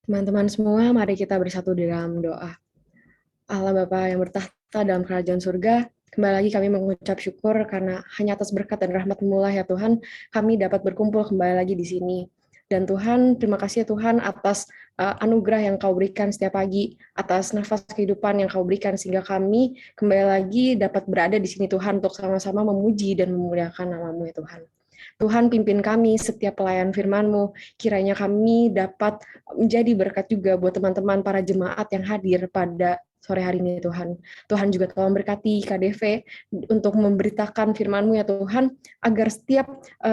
Teman-teman semua, mari kita bersatu di dalam doa. Allah Bapa yang bertahta dalam kerajaan surga, kembali lagi kami mengucap syukur karena hanya atas berkat dan rahmat-Mu lah ya Tuhan, kami dapat berkumpul kembali lagi di sini. Dan Tuhan, terima kasih ya Tuhan atas anugerah yang Kau berikan setiap pagi, atas nafas kehidupan yang Kau berikan sehingga kami kembali lagi dapat berada di sini Tuhan untuk sama-sama memuji dan memuliakan nama-Mu ya Tuhan. Tuhan pimpin kami setiap pelayan firman-Mu, kiranya kami dapat menjadi berkat juga buat teman-teman para jemaat yang hadir pada sore hari ini Tuhan. Tuhan juga tolong berkati KDV untuk memberitakan firman-Mu ya Tuhan, agar setiap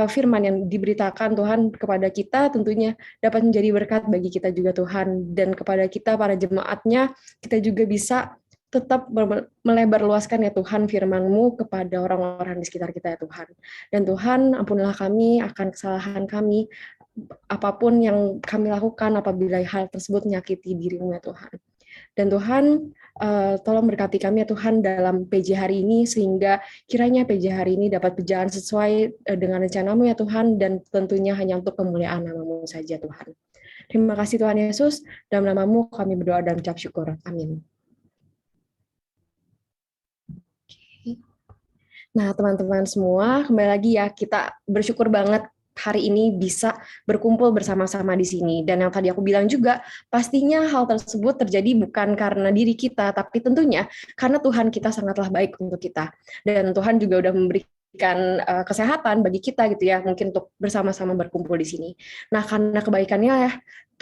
firman yang diberitakan Tuhan kepada kita tentunya dapat menjadi berkat bagi kita juga Tuhan, dan kepada kita para jemaatnya, kita juga bisa tetap melebar luaskan ya Tuhan firman-Mu kepada orang-orang di sekitar kita ya Tuhan. Dan Tuhan, ampunilah kami akan kesalahan kami, apapun yang kami lakukan apabila hal tersebut menyakiti diri-Mu ya Tuhan. Dan Tuhan, tolong berkati kami ya Tuhan dalam PJ hari ini, sehingga kiranya PJ hari ini dapat berjalan sesuai dengan rencana-Mu ya Tuhan, dan tentunya hanya untuk kemuliaan nama-Mu saja Tuhan. Terima kasih Tuhan Yesus, dalam nama-Mu kami berdoa dan ucap syukur. Amin. Nah, teman-teman semua, kembali lagi ya, kita bersyukur banget hari ini bisa berkumpul bersama-sama di sini. Dan yang tadi aku bilang juga, pastinya hal tersebut terjadi bukan karena diri kita, tapi tentunya karena Tuhan kita sangatlah baik untuk kita. Dan Tuhan juga udah memberikan kesehatan bagi kita gitu ya, mungkin untuk bersama-sama berkumpul di sini. Nah, karena kebaikannya ya,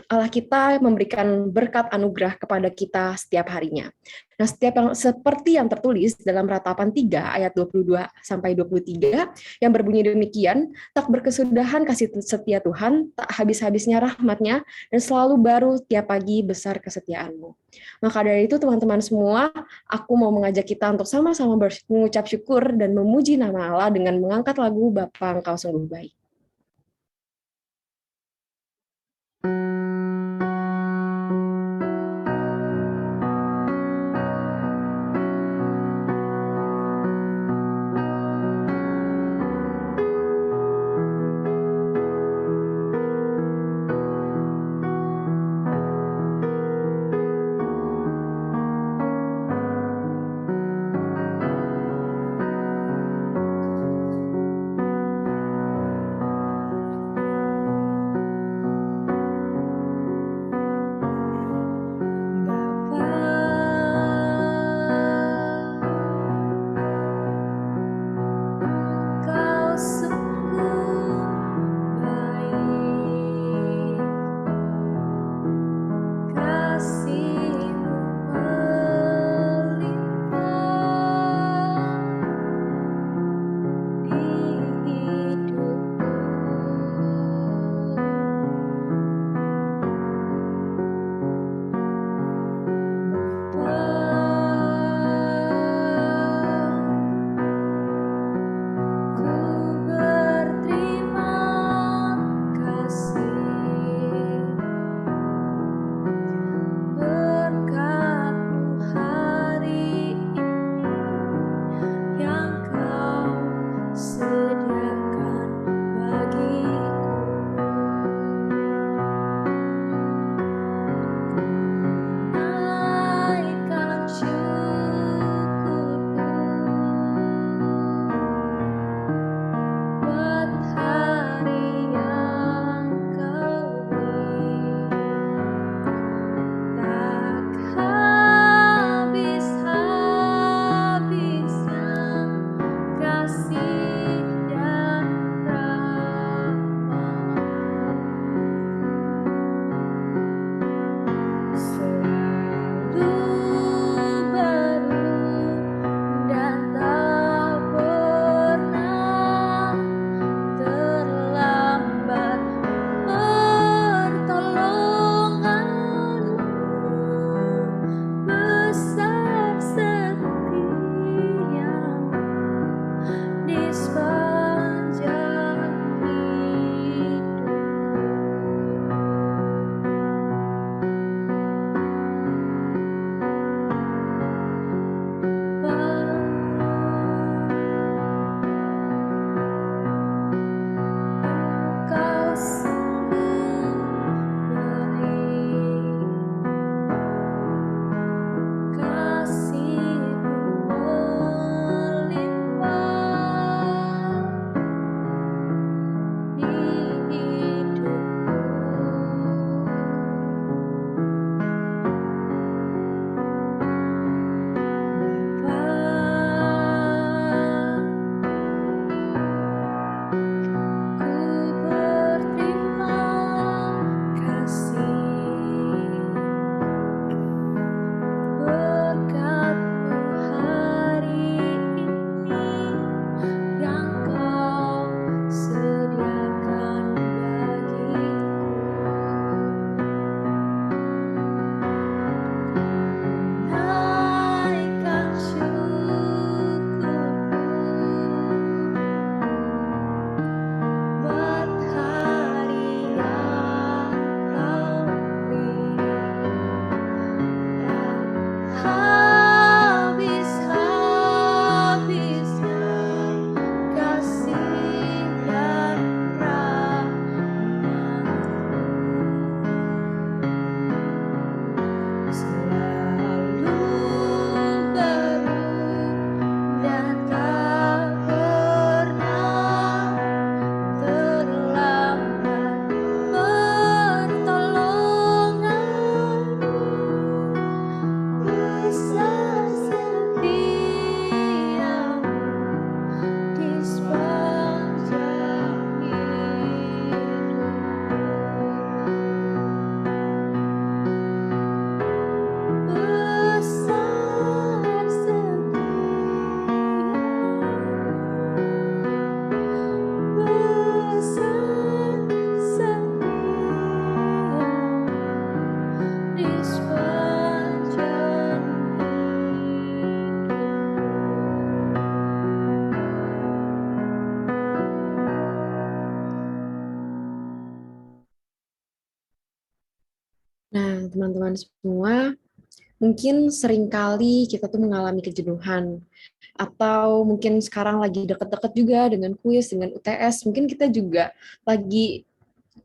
Allah kita memberikan berkat anugerah kepada kita setiap harinya. Nah, seperti yang tertulis dalam Ratapan 3 ayat 22 sampai 23 yang berbunyi demikian, tak berkesudahan kasih setia Tuhan, tak habis-habisnya rahmatnya, dan selalu baru tiap pagi besar kesetiaan-Mu. Maka dari itu teman-teman semua, aku mau mengajak kita untuk sama-sama mengucap syukur dan memuji nama Allah dengan mengangkat lagu Bapa Engkau Sungguh Baik. Nah, teman-teman semua, mungkin seringkali kita tuh mengalami kejenuhan, atau mungkin sekarang lagi deket-deket juga dengan kuis, dengan UTS, mungkin kita juga lagi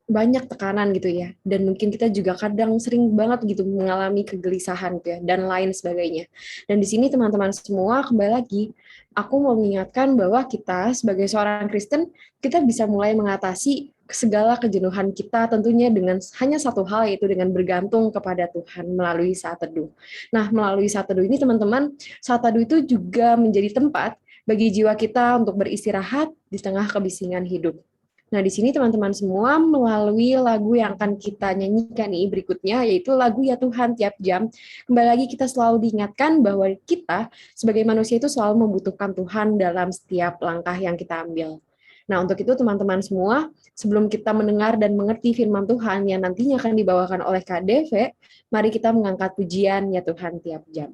banyak tekanan gitu ya, dan mungkin kita juga kadang sering banget gitu mengalami kegelisahan gitu ya, dan lain sebagainya. Dan di sini teman-teman semua, kembali lagi, aku mau mengingatkan bahwa kita sebagai seorang Kristen, kita bisa mulai mengatasi segala kejenuhan kita tentunya dengan hanya satu hal, yaitu dengan bergantung kepada Tuhan melalui saat teduh. Nah, melalui saat teduh ini teman-teman, saat teduh itu juga menjadi tempat bagi jiwa kita untuk beristirahat di tengah kebisingan hidup. Nah, di sini teman-teman semua melalui lagu yang akan kita nyanyikan nih berikutnya, yaitu lagu Ya Tuhan Tiap Jam. Kembali lagi kita selalu diingatkan bahwa kita sebagai manusia itu selalu membutuhkan Tuhan dalam setiap langkah yang kita ambil. Nah, untuk itu teman-teman semua, sebelum kita mendengar dan mengerti firman Tuhan yang nantinya akan dibawakan oleh KDV, mari kita mengangkat pujian Ya Tuhan Tiap Jam.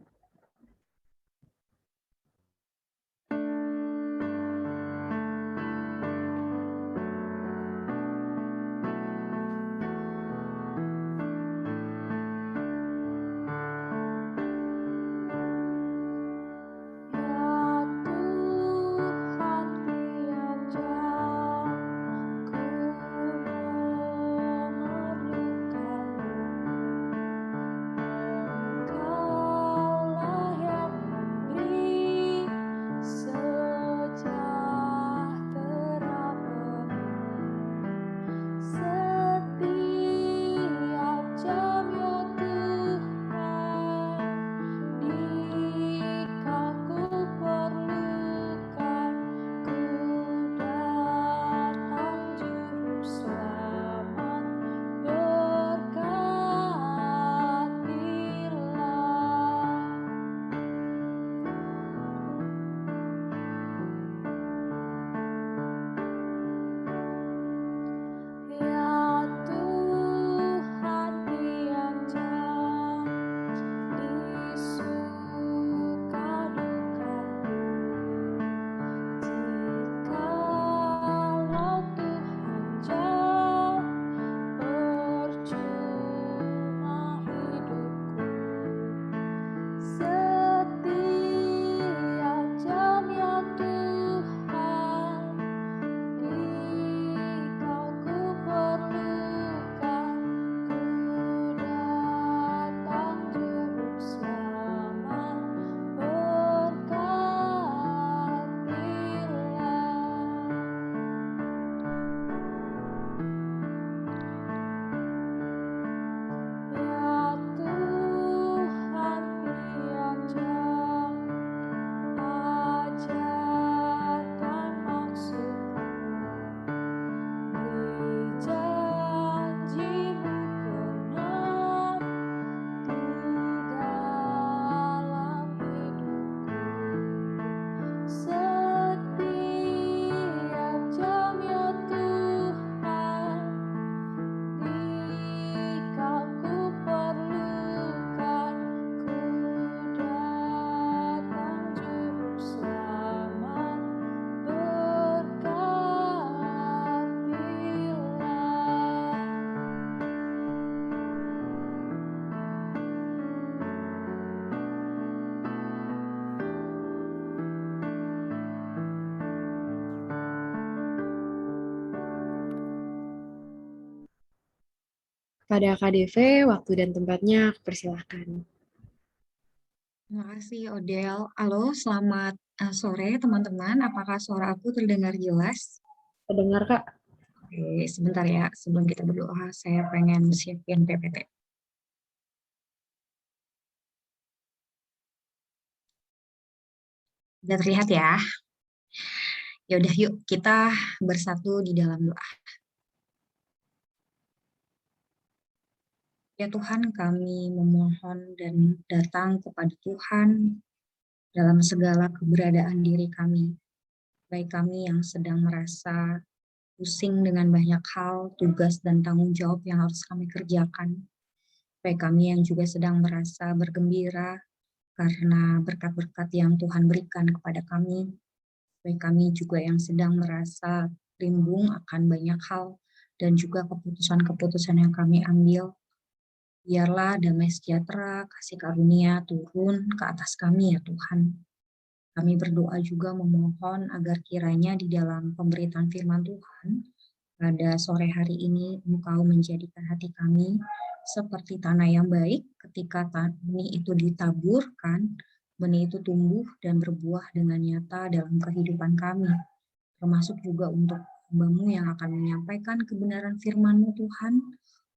Pada KDV, waktu dan tempatnya aku persilahkan. Terima kasih, Odel. Halo, selamat sore, teman-teman. Apakah suara aku terdengar jelas? Terdengar, Kak? Oke, sebentar ya. Sebelum kita berdoa, saya pengen siapin PPT. Udah terlihat ya? Ya udah, yuk kita bersatu di dalam doa. Ya Tuhan, kami memohon dan datang kepada Tuhan dalam segala keberadaan diri kami. Baik kami yang sedang merasa pusing dengan banyak hal, tugas, dan tanggung jawab yang harus kami kerjakan. Baik kami yang juga sedang merasa bergembira karena berkat-berkat yang Tuhan berikan kepada kami. Baik kami juga yang sedang merasa rimbung akan banyak hal dan juga keputusan-keputusan yang kami ambil. Biarlah damai sejahtera, kasih karunia turun ke atas kami ya Tuhan. Kami berdoa juga memohon agar kiranya di dalam pemberitaan firman Tuhan, pada sore hari ini Engkau menjadikan hati kami seperti tanah yang baik ketika benih itu ditaburkan, benih itu tumbuh dan berbuah dengan nyata dalam kehidupan kami. Termasuk juga untuk hamba-Mu yang akan menyampaikan kebenaran firman-Mu Tuhan.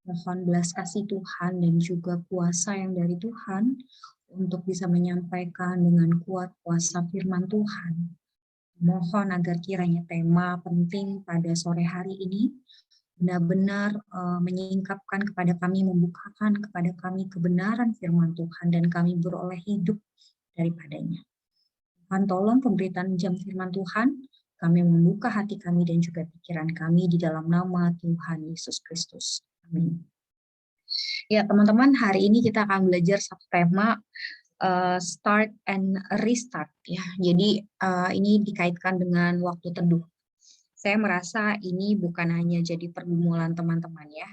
Mohon belas kasih Tuhan dan juga kuasa yang dari Tuhan untuk bisa menyampaikan dengan kuat kuasa firman Tuhan. Mohon agar kiranya tema penting pada sore hari ini benar-benar menyingkapkan kepada kami, membukakan kepada kami kebenaran firman Tuhan dan kami beroleh hidup daripadanya. Tuhan tolong pemberitaan jam firman Tuhan, kami membuka hati kami dan juga pikiran kami di dalam nama Tuhan Yesus Kristus. Amin. Ya teman-teman, hari ini kita akan belajar satu tema start and restart ya. Jadi ini dikaitkan dengan waktu teduh. Saya merasa ini bukan hanya jadi pergumulan teman-teman ya,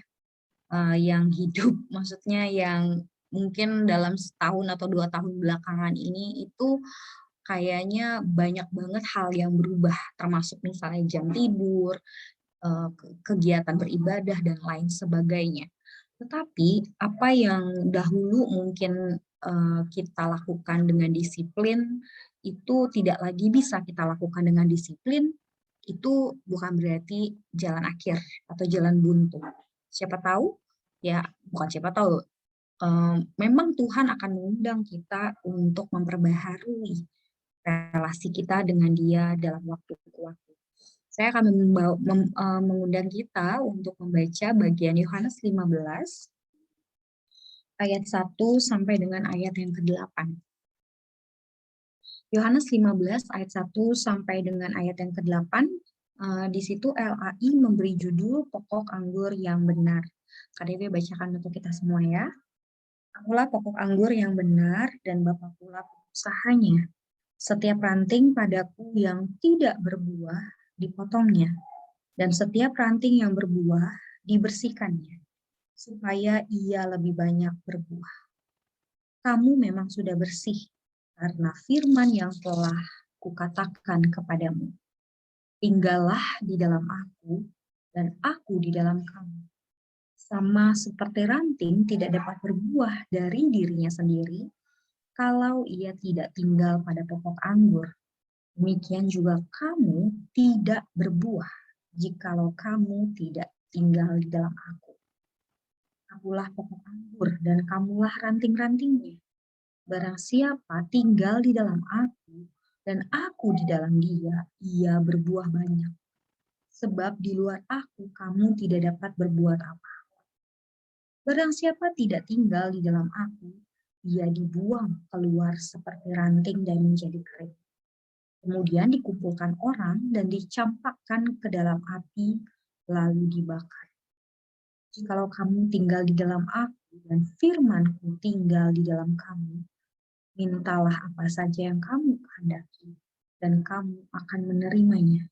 yang hidup, maksudnya yang mungkin dalam setahun atau 2 tahun belakangan ini itu kayaknya banyak banget hal yang berubah, termasuk misalnya jam tidur, kegiatan beribadah dan lain sebagainya. Tetapi apa yang dahulu mungkin kita lakukan dengan disiplin itu tidak lagi bisa kita lakukan dengan disiplin, itu bukan berarti jalan akhir atau jalan buntu. Siapa tahu ya, bukan siapa tahu, memang Tuhan akan mengundang kita untuk memperbaharui relasi kita dengan Dia dalam waktu ke waktu. Saya akan mengundang kita untuk membaca bagian Yohanes 15 ayat 1 sampai dengan ayat yang ke-8. Yohanes 15 ayat 1 sampai dengan ayat yang ke-8, di situ LAI memberi judul pokok anggur yang benar. KDW bacakan untuk kita semua ya. Akulah pokok anggur yang benar dan Bapa pula usahanya. Setiap ranting padaku yang tidak berbuah dipotongnya, dan setiap ranting yang berbuah dibersihkannya, supaya ia lebih banyak berbuah. Kamu memang sudah bersih karena firman yang telah kukatakan kepadamu. Tinggallah di dalam aku dan aku di dalam kamu. Sama seperti ranting tidak dapat berbuah dari dirinya sendiri kalau ia tidak tinggal pada pokok anggur. Demikian juga kamu tidak berbuah jikalau kamu tidak tinggal di dalam aku. Akulah pokok anggur dan kamulah ranting-rantingnya. Barang siapa tinggal di dalam aku dan aku di dalam dia, ia berbuah banyak. Sebab di luar aku kamu tidak dapat berbuat apa. Barang siapa tidak tinggal di dalam aku, ia dibuang keluar seperti ranting dan menjadi kering. Kemudian dikumpulkan orang dan dicampakkan ke dalam api, lalu dibakar. Jikalau kamu tinggal di dalam aku dan firman-Ku tinggal di dalam kamu, mintalah apa saja yang kamu kehendaki, dan kamu akan menerimanya.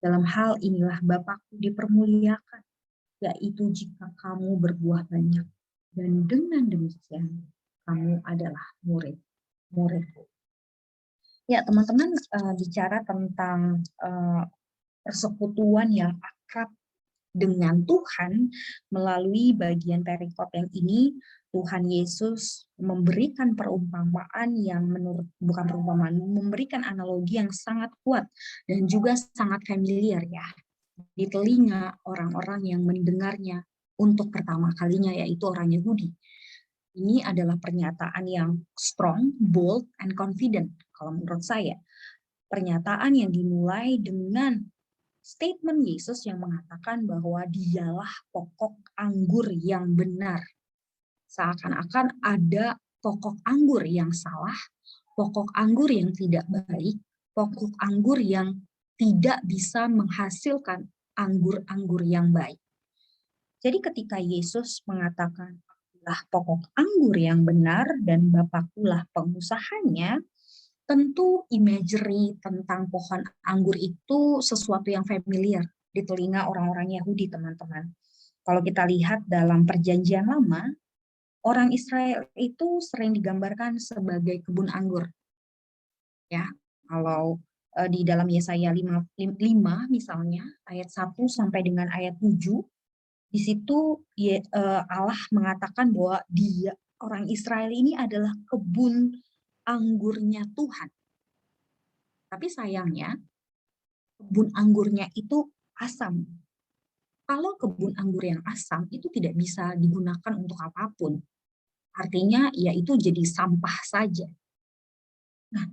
Dalam hal inilah Bapa-Ku dipermuliakan, yaitu jika kamu berbuah banyak, dan dengan demikian kamu adalah murid-murid-Ku. Ya teman-teman, bicara tentang persekutuan yang akrab dengan Tuhan melalui bagian perikop yang ini, Tuhan Yesus memberikan perumpamaan yang bukan perumpamaan, memberikan analogi yang sangat kuat dan juga sangat familiar ya di telinga orang-orang yang mendengarnya untuk pertama kalinya, yaitu orang Yahudi. Ini adalah pernyataan yang strong, bold, and confident kalau menurut saya. Pernyataan yang dimulai dengan statement Yesus yang mengatakan bahwa dialah pokok anggur yang benar. Seakan-akan ada pokok anggur yang salah, pokok anggur yang tidak baik, pokok anggur yang tidak bisa menghasilkan anggur-anggur yang baik. Jadi ketika Yesus mengatakan, "Akulah pokok anggur yang benar dan Bapa-Kulah pengusahanya," tentu imagery tentang pohon anggur itu sesuatu yang familiar di telinga orang-orang Yahudi, teman-teman. Kalau kita lihat dalam Perjanjian Lama, Orang Israel itu sering digambarkan sebagai kebun anggur. Ya, kalau di dalam Yesaya 5 misalnya, ayat 1 sampai dengan ayat 7, di situ Allah mengatakan bahwa dia, orang Israel ini adalah kebun anggurnya Tuhan. Tapi sayangnya, kebun anggurnya itu asam. Kalau kebun anggur yang asam itu tidak bisa digunakan untuk apapun. Artinya ya itu jadi sampah saja. Nah,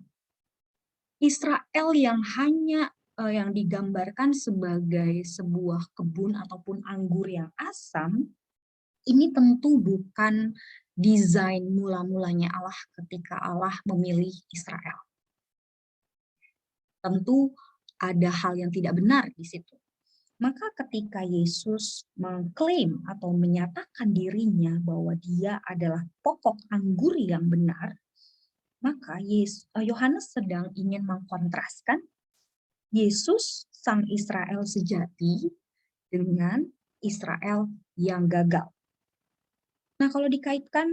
Israel yang hanya yang digambarkan sebagai sebuah kebun ataupun anggur yang asam, ini tentu bukan desain mula-mulanya Allah ketika Allah memilih Israel. Tentu ada hal yang tidak benar di situ. Maka ketika Yesus mengklaim atau menyatakan dirinya bahwa dia adalah pokok anggur yang benar, maka Yohanes sedang ingin mengkontraskan Yesus sang Israel sejati dengan Israel yang gagal. Nah, kalau dikaitkan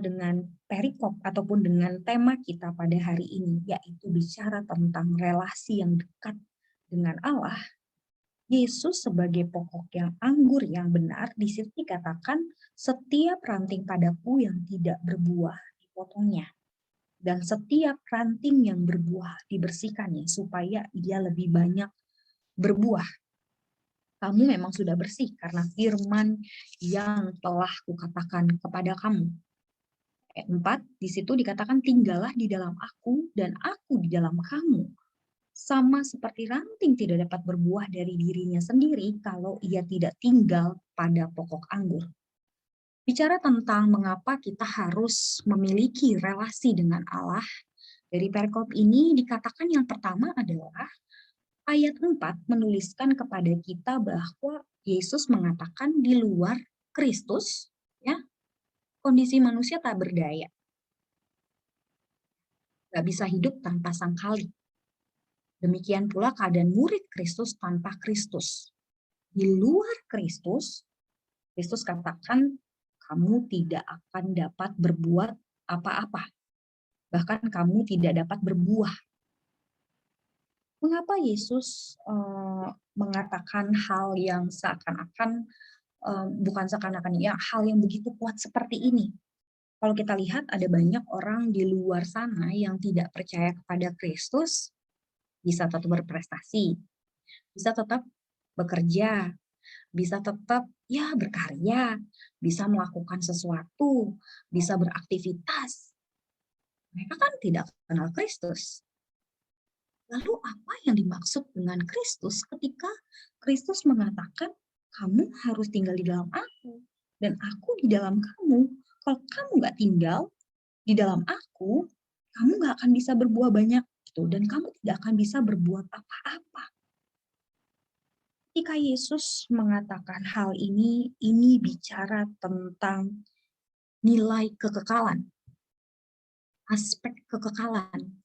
dengan perikop ataupun dengan tema kita pada hari ini, yaitu bicara tentang relasi yang dekat dengan Allah, Yesus sebagai pokok yang anggur yang benar, di situ dikatakan setiap ranting padaku yang tidak berbuah dipotongnya. Dan setiap ranting yang berbuah dibersihkannya supaya ia lebih banyak berbuah. Kamu memang sudah bersih karena firman yang telah kukatakan kepada kamu. Ayat 4, di situ dikatakan tinggallah di dalam aku dan aku di dalam kamu. Sama seperti ranting tidak dapat berbuah dari dirinya sendiri kalau ia tidak tinggal pada pokok anggur. Bicara tentang mengapa kita harus memiliki relasi dengan Allah, dari perikop ini dikatakan yang pertama adalah ayat 4 menuliskan kepada kita bahwa Yesus mengatakan di luar Kristus, ya, kondisi manusia tak berdaya. Gak bisa hidup tanpa sang kali. Demikian pula keadaan murid Kristus tanpa Kristus. Di luar Kristus, Kristus katakan kamu tidak akan dapat berbuat apa-apa. Bahkan kamu tidak dapat berbuah. Mengapa Yesus mengatakan hal yang seakan-akan, bukan seakan-akan, ya, hal yang begitu kuat seperti ini? Kalau kita lihat ada banyak orang di luar sana yang tidak percaya kepada Kristus, bisa tetap berprestasi, bisa tetap bekerja, bisa tetap ya berkarya, bisa melakukan sesuatu, bisa beraktivitas. Mereka kan tidak kenal Kristus. Lalu apa yang dimaksud dengan Kristus ketika Kristus mengatakan kamu harus tinggal di dalam aku dan aku di dalam kamu. Kalau kamu nggak tinggal di dalam aku, kamu nggak akan bisa berbuah banyak gitu, dan kamu tidak akan bisa berbuat apa-apa. Ketika Yesus mengatakan hal ini bicara tentang nilai kekekalan, aspek kekekalan,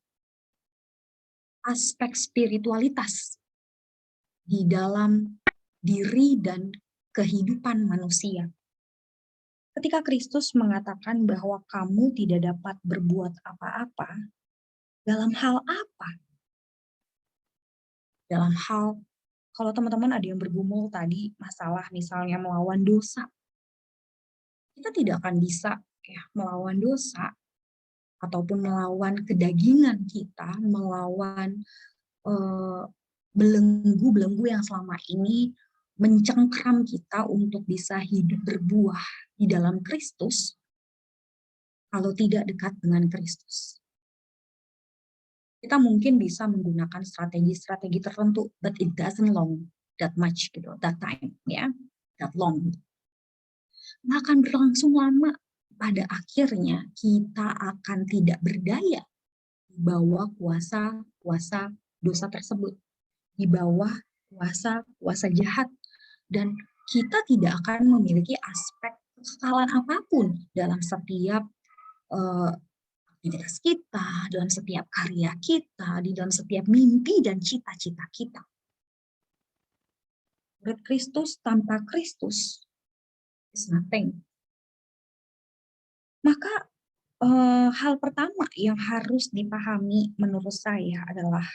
aspek spiritualitas di dalam diri dan kehidupan manusia. Ketika Kristus mengatakan bahwa kamu tidak dapat berbuat apa-apa, dalam hal apa? Dalam hal, kalau teman-teman ada yang bergumul tadi, masalah misalnya melawan dosa, kita tidak akan bisa ya melawan dosa ataupun melawan kedagingan kita, melawan belenggu-belenggu yang selama ini mencengkram kita untuk bisa hidup berbuah di dalam Kristus, kalau tidak dekat dengan Kristus. Kita mungkin bisa menggunakan strategi-strategi tertentu, but it doesn't long that much gitu, that time, ya, that long. Nggak akan berlangsung lama. Pada akhirnya kita akan tidak berdaya di bawah kuasa dosa tersebut, di bawah kuasa jahat, dan kita tidak akan memiliki aspek kekekalan apapun dalam setiap aktivitas kita, dalam setiap karya kita, di dalam setiap mimpi dan cita-cita kita. Murid Kristus tanpa Kristus is nothing. Maka hal pertama yang harus dipahami menurut saya adalah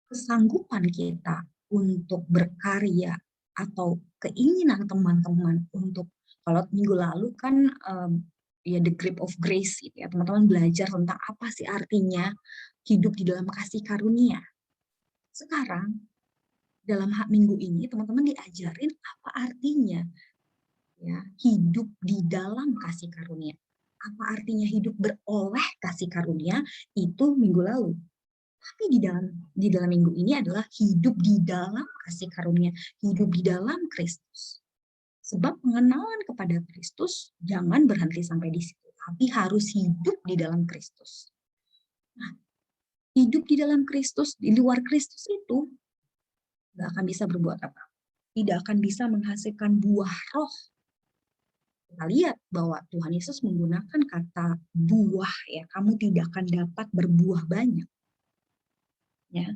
kesanggupan kita untuk berkarya atau keinginan teman-teman untuk, kalau minggu lalu kan ya the grip of grace gitu ya, teman-teman belajar tentang apa sih artinya hidup di dalam kasih karunia. Sekarang dalam minggu ini teman-teman diajarin apa artinya ya hidup di dalam kasih karunia. Apa artinya hidup beroleh kasih karunia itu minggu lalu. Tapi di dalam minggu ini adalah hidup di dalam kasih karunia, hidup di dalam Kristus. Sebab pengenalan kepada Kristus jangan berhenti sampai di situ, tapi harus hidup di dalam Kristus. Nah, hidup di dalam Kristus, di luar Kristus itu nggak akan bisa berbuat apa, tidak akan bisa menghasilkan buah roh. Kita lihat bahwa Tuhan Yesus menggunakan kata buah ya, kamu tidak akan dapat berbuah banyak. Ya,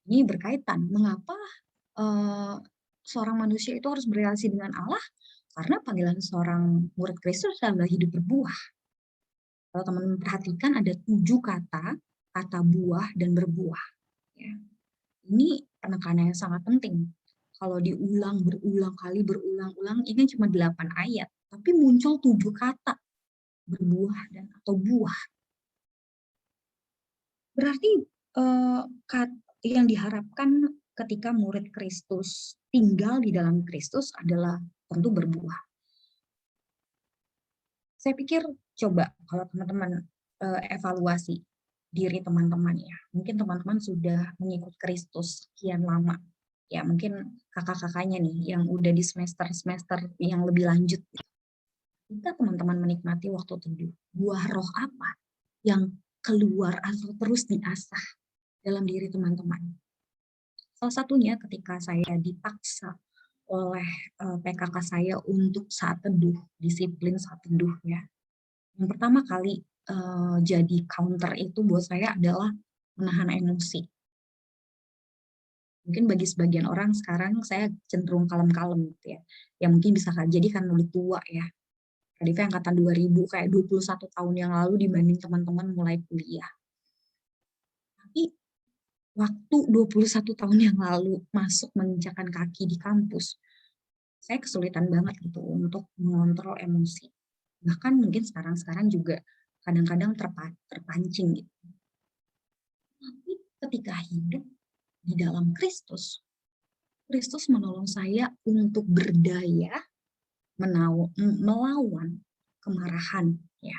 ini berkaitan mengapa seorang manusia itu harus berrelasi dengan Allah, karena panggilan seorang murid Kristus adalah hidup berbuah. Kalau teman-teman perhatikan ada 7 kata buah dan berbuah. Ya. Ini penekanan yang sangat penting. Kalau diulang berulang kali, berulang-ulang, ini cuma 8 ayat, tapi muncul 7 kata berbuah dan atau buah. Berarti yang diharapkan ketika murid Kristus tinggal di dalam Kristus adalah tentu berbuah. Saya pikir coba kalau teman-teman evaluasi diri teman-teman ya. Mungkin teman-teman sudah mengikut Kristus sekian lama. Ya mungkin kakak-kakaknya nih yang udah di semester-semester yang lebih lanjut. Kita teman-teman menikmati waktu teduh. Buah roh apa yang keluar atau terus diasah dalam diri teman-teman? Salah satunya ketika saya dipaksa oleh PKK saya untuk saat teduh, disiplin saat teduh ya. Yang pertama kali jadi counter itu buat saya adalah menahan emosi. Mungkin bagi sebagian orang sekarang saya cenderung kalem-kalem gitu ya. Ya mungkin bisa jadi karena udah tua ya. KDV angkatan 2000 kayak 21 tahun yang lalu dibanding teman-teman mulai kuliah. Tapi waktu 21 tahun yang lalu masuk menginjakan kaki di kampus, saya kesulitan banget gitu untuk mengontrol emosi. Bahkan mungkin sekarang juga kadang-kadang terpancing gitu. Tapi ketika hidup di dalam Kristus, Kristus menolong saya untuk berdaya melawan kemarahan, ya,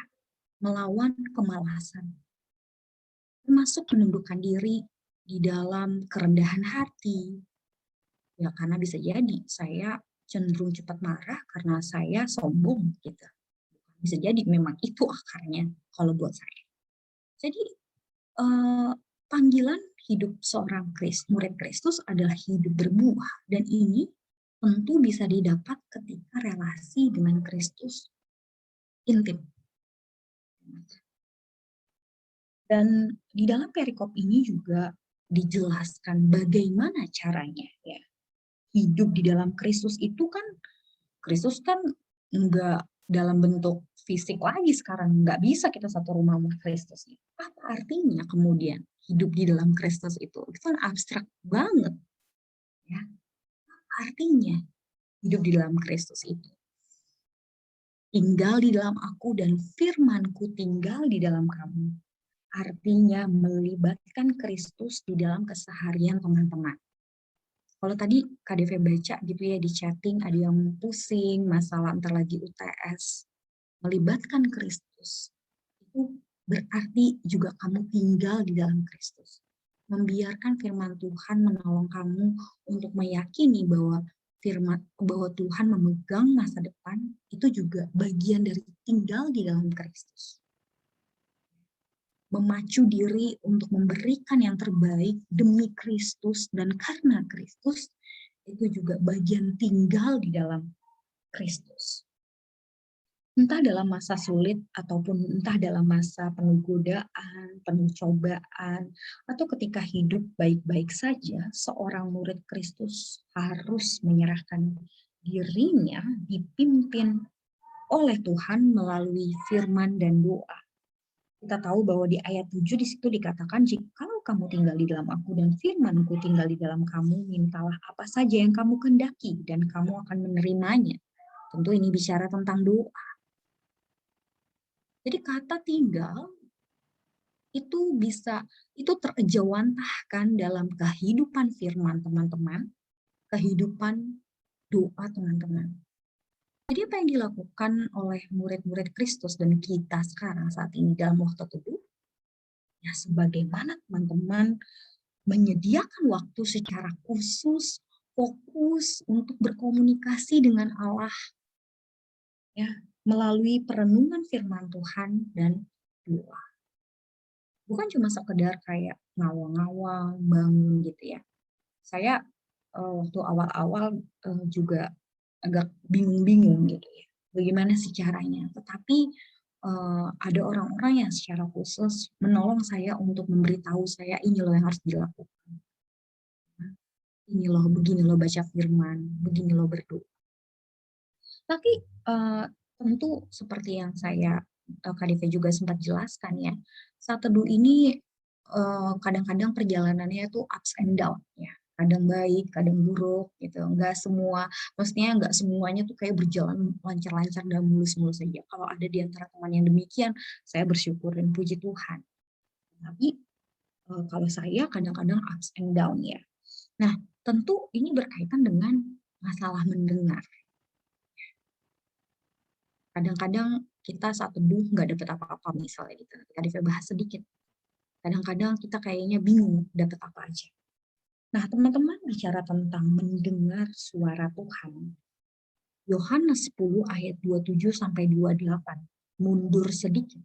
melawan kemalasan, termasuk menundukkan diri di dalam kerendahan hati. Ya karena bisa jadi saya cenderung cepat marah karena saya sombong gitu. Bisa jadi memang itu akarnya kalau buat saya. Jadi panggilan hidup seorang murid Kristus adalah hidup berbuah, dan ini tentu bisa didapat ketika relasi dengan Kristus intim. Dan di dalam perikop ini juga dijelaskan bagaimana caranya ya hidup di dalam Kristus itu kan, Kristus kan enggak dalam bentuk fisik lagi sekarang, nggak bisa kita satu rumah sama Kristus. Apa artinya kemudian hidup di dalam Kristus itu? Itu kan abstrak banget. Ya. Artinya hidup di dalam Kristus itu. Tinggal di dalam aku dan firman-Ku tinggal di dalam kamu. Artinya melibatkan Kristus di dalam keseharian teman-teman. Kalau tadi KDV baca gitu ya di chatting, ada yang pusing, masalah antar lagi UTS. Melibatkan Kristus, itu berarti juga kamu tinggal di dalam Kristus. Membiarkan firman Tuhan menolong kamu untuk meyakini bahwa Tuhan memegang masa depan, itu juga bagian dari tinggal di dalam Kristus. Memacu diri untuk memberikan yang terbaik demi Kristus dan karena Kristus, itu juga bagian tinggal di dalam Kristus. Entah dalam masa sulit ataupun entah dalam masa penuh godaan, penuh cobaan, atau ketika hidup baik-baik saja, seorang murid Kristus harus menyerahkan dirinya dipimpin oleh Tuhan melalui firman dan doa. Kita tahu bahwa di ayat 7 di situ dikatakan, jikalau kamu tinggal di dalam aku dan firmanku tinggal di dalam kamu, mintalah apa saja yang kamu kehendaki dan kamu akan menerimanya. Tentu ini bicara tentang doa. Jadi kata tinggal itu terejawantahkan dalam kehidupan firman teman-teman, kehidupan doa teman-teman. Jadi apa yang dilakukan oleh murid-murid Kristus dan kita sekarang saat ini dalam waktu teduh, ya sebagaimana teman-teman menyediakan waktu secara khusus, fokus untuk berkomunikasi dengan Allah, ya, melalui perenungan firman Tuhan dan doa. Bukan cuma sekedar kayak ngawang-ngawang, bangun gitu ya. Saya waktu awal-awal juga agak bingung-bingung gitu ya, bagaimana sih caranya. Tetapi ada orang-orang yang secara khusus menolong saya untuk memberitahu saya, ini loh yang harus dilakukan. Ini loh, begini loh baca firman, begini loh berdoa. Tapi tentu seperti yang saya Kak Deve juga sempat jelaskan ya, saat teduh ini kadang-kadang perjalanannya itu ups and down ya. Kadang baik, kadang buruk gitu. Maksudnya nggak semuanya tuh kayak berjalan lancar-lancar dan mulus-mulus saja. Kalau ada di antara teman yang demikian, saya bersyukur dan puji Tuhan. Tapi kalau saya kadang-kadang ups and down ya. Nah, tentu ini berkaitan dengan masalah mendengar. Kadang-kadang kita saat teduh nggak dapat apa-apa misalnya gitu. Tadi saya bahas sedikit. Kadang-kadang kita kayaknya bingung dapat apa aja. Nah, teman-teman bicara tentang mendengar suara Tuhan. Yohanes 10 ayat 27 sampai 28. Mundur sedikit.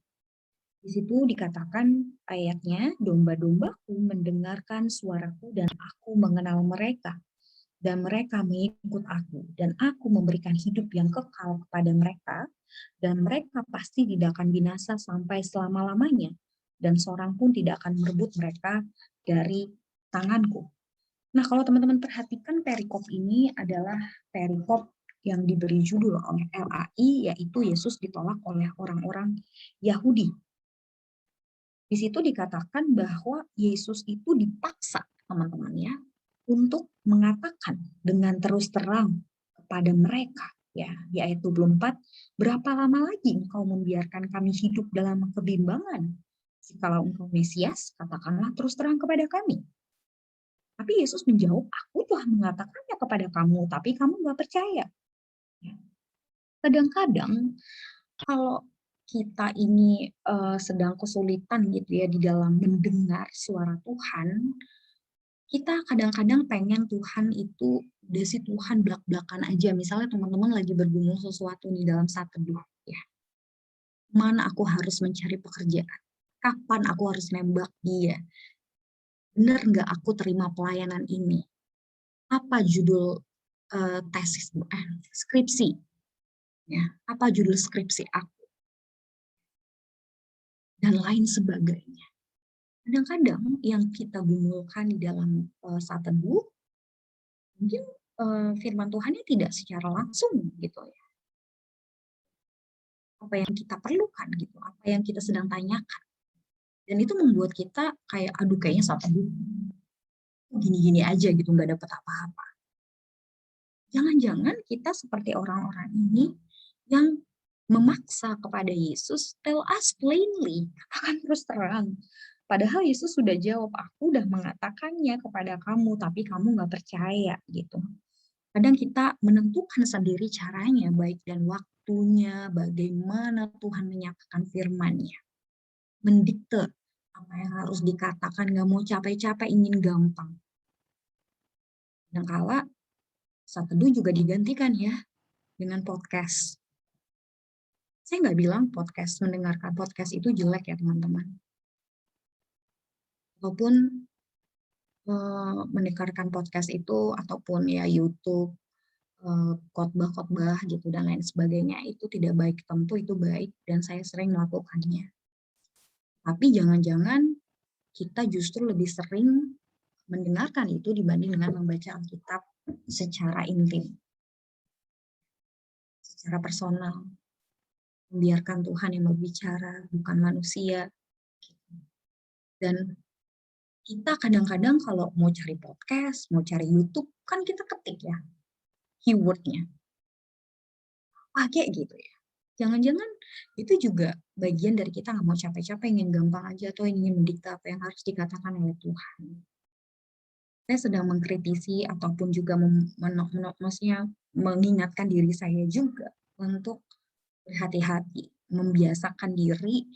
Di situ dikatakan ayatnya, domba-dombaku mendengarkan suaraku dan aku mengenal mereka. Dan mereka mengikut aku. Dan aku memberikan hidup yang kekal kepada mereka. Dan mereka pasti tidak akan binasa sampai selama-lamanya. Dan seorang pun tidak akan merebut mereka dari tanganku. Nah, kalau teman-teman perhatikan perikop ini adalah perikop yang diberi judul oleh LAI, yaitu Yesus ditolak oleh orang-orang Yahudi. Di situ dikatakan bahwa Yesus itu dipaksa, teman-teman ya, untuk mengatakan dengan terus terang kepada mereka, ya, di ayat 24, berapa lama lagi engkau membiarkan kami hidup dalam kebimbangan? Jikalau engkau Mesias, katakanlah terus terang kepada kami. Tapi Yesus menjawab, aku telah mengatakannya kepada kamu, tapi kamu nggak percaya. Kadang-kadang kalau kita ini sedang kesulitan gitu ya di dalam mendengar suara Tuhan, kita kadang-kadang pengen Tuhan itu desi Tuhan belak-belakan aja. Misalnya teman-teman lagi bergumul sesuatu di dalam saat teduh, ya. Mana aku harus mencari pekerjaan? Kapan aku harus nembak dia? Benar nggak aku terima pelayanan ini? Apa judul tesis, skripsi? Ya, apa judul skripsi aku? Dan lain sebagainya. Kadang-kadang yang kita gumulkan di dalam saat teduh, mungkin firman Tuhannya tidak secara langsung gitu ya. Apa yang kita perlukan gitu, apa yang kita sedang tanyakan. Dan itu membuat kita kayak, aduh kayaknya saat teduh gini-gini aja gitu, nggak dapat apa-apa. Jangan-jangan kita seperti orang-orang ini yang memaksa kepada Yesus, tell us plainly, katakan terus terang. Padahal Yesus sudah jawab, aku udah mengatakannya kepada kamu, tapi kamu nggak percaya gitu. Kadang kita menentukan sendiri caranya, baik dan waktunya, bagaimana Tuhan menyatakan firman-Nya. Mendikte apa yang harus dikatakan, nggak mau capek-capek, ingin gampang. Kadangkala saat teduh juga digantikan ya dengan podcast. Saya nggak bilang mendengarkan podcast itu jelek ya teman-teman. Ataupun mendengarkan podcast itu, ataupun ya YouTube, khotbah-khotbah gitu dan lain sebagainya, itu tidak baik. Tentu itu baik dan saya sering melakukannya. Tapi jangan-jangan kita justru lebih sering mendengarkan itu dibanding dengan membaca Alkitab secara intim, secara personal. membiarkan Tuhan yang berbicara, bukan manusia. Dan kita kadang-kadang kalau mau cari podcast, mau cari YouTube, kan kita ketik ya keyword-nya, pakai gitu ya. Jangan-jangan itu juga bagian dari kita nggak mau capek-capek, ingin gampang aja atau ingin mendikte apa yang harus dikatakan oleh Tuhan. Saya sedang mengkritisi ataupun juga maksudnya mengingatkan diri saya juga untuk berhati-hati, membiasakan diri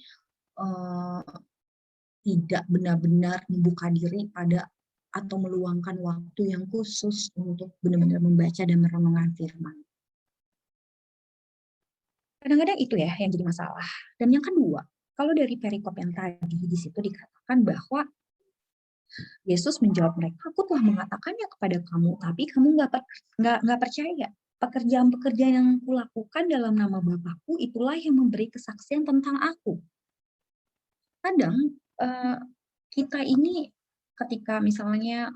tidak benar-benar membuka diri pada atau meluangkan waktu yang khusus untuk benar-benar membaca dan merenungkan firman. Kadang-kadang itu ya yang jadi masalah. Dan yang kedua, kalau dari perikop yang tadi di situ dikatakan bahwa Yesus menjawab mereka, aku telah mengatakannya kepada kamu, tapi kamu nggak percaya. Pekerjaan-pekerjaan yang kulakukan dalam nama Bapakku itulah yang memberi kesaksian tentang aku. Kadang kita ini ketika misalnya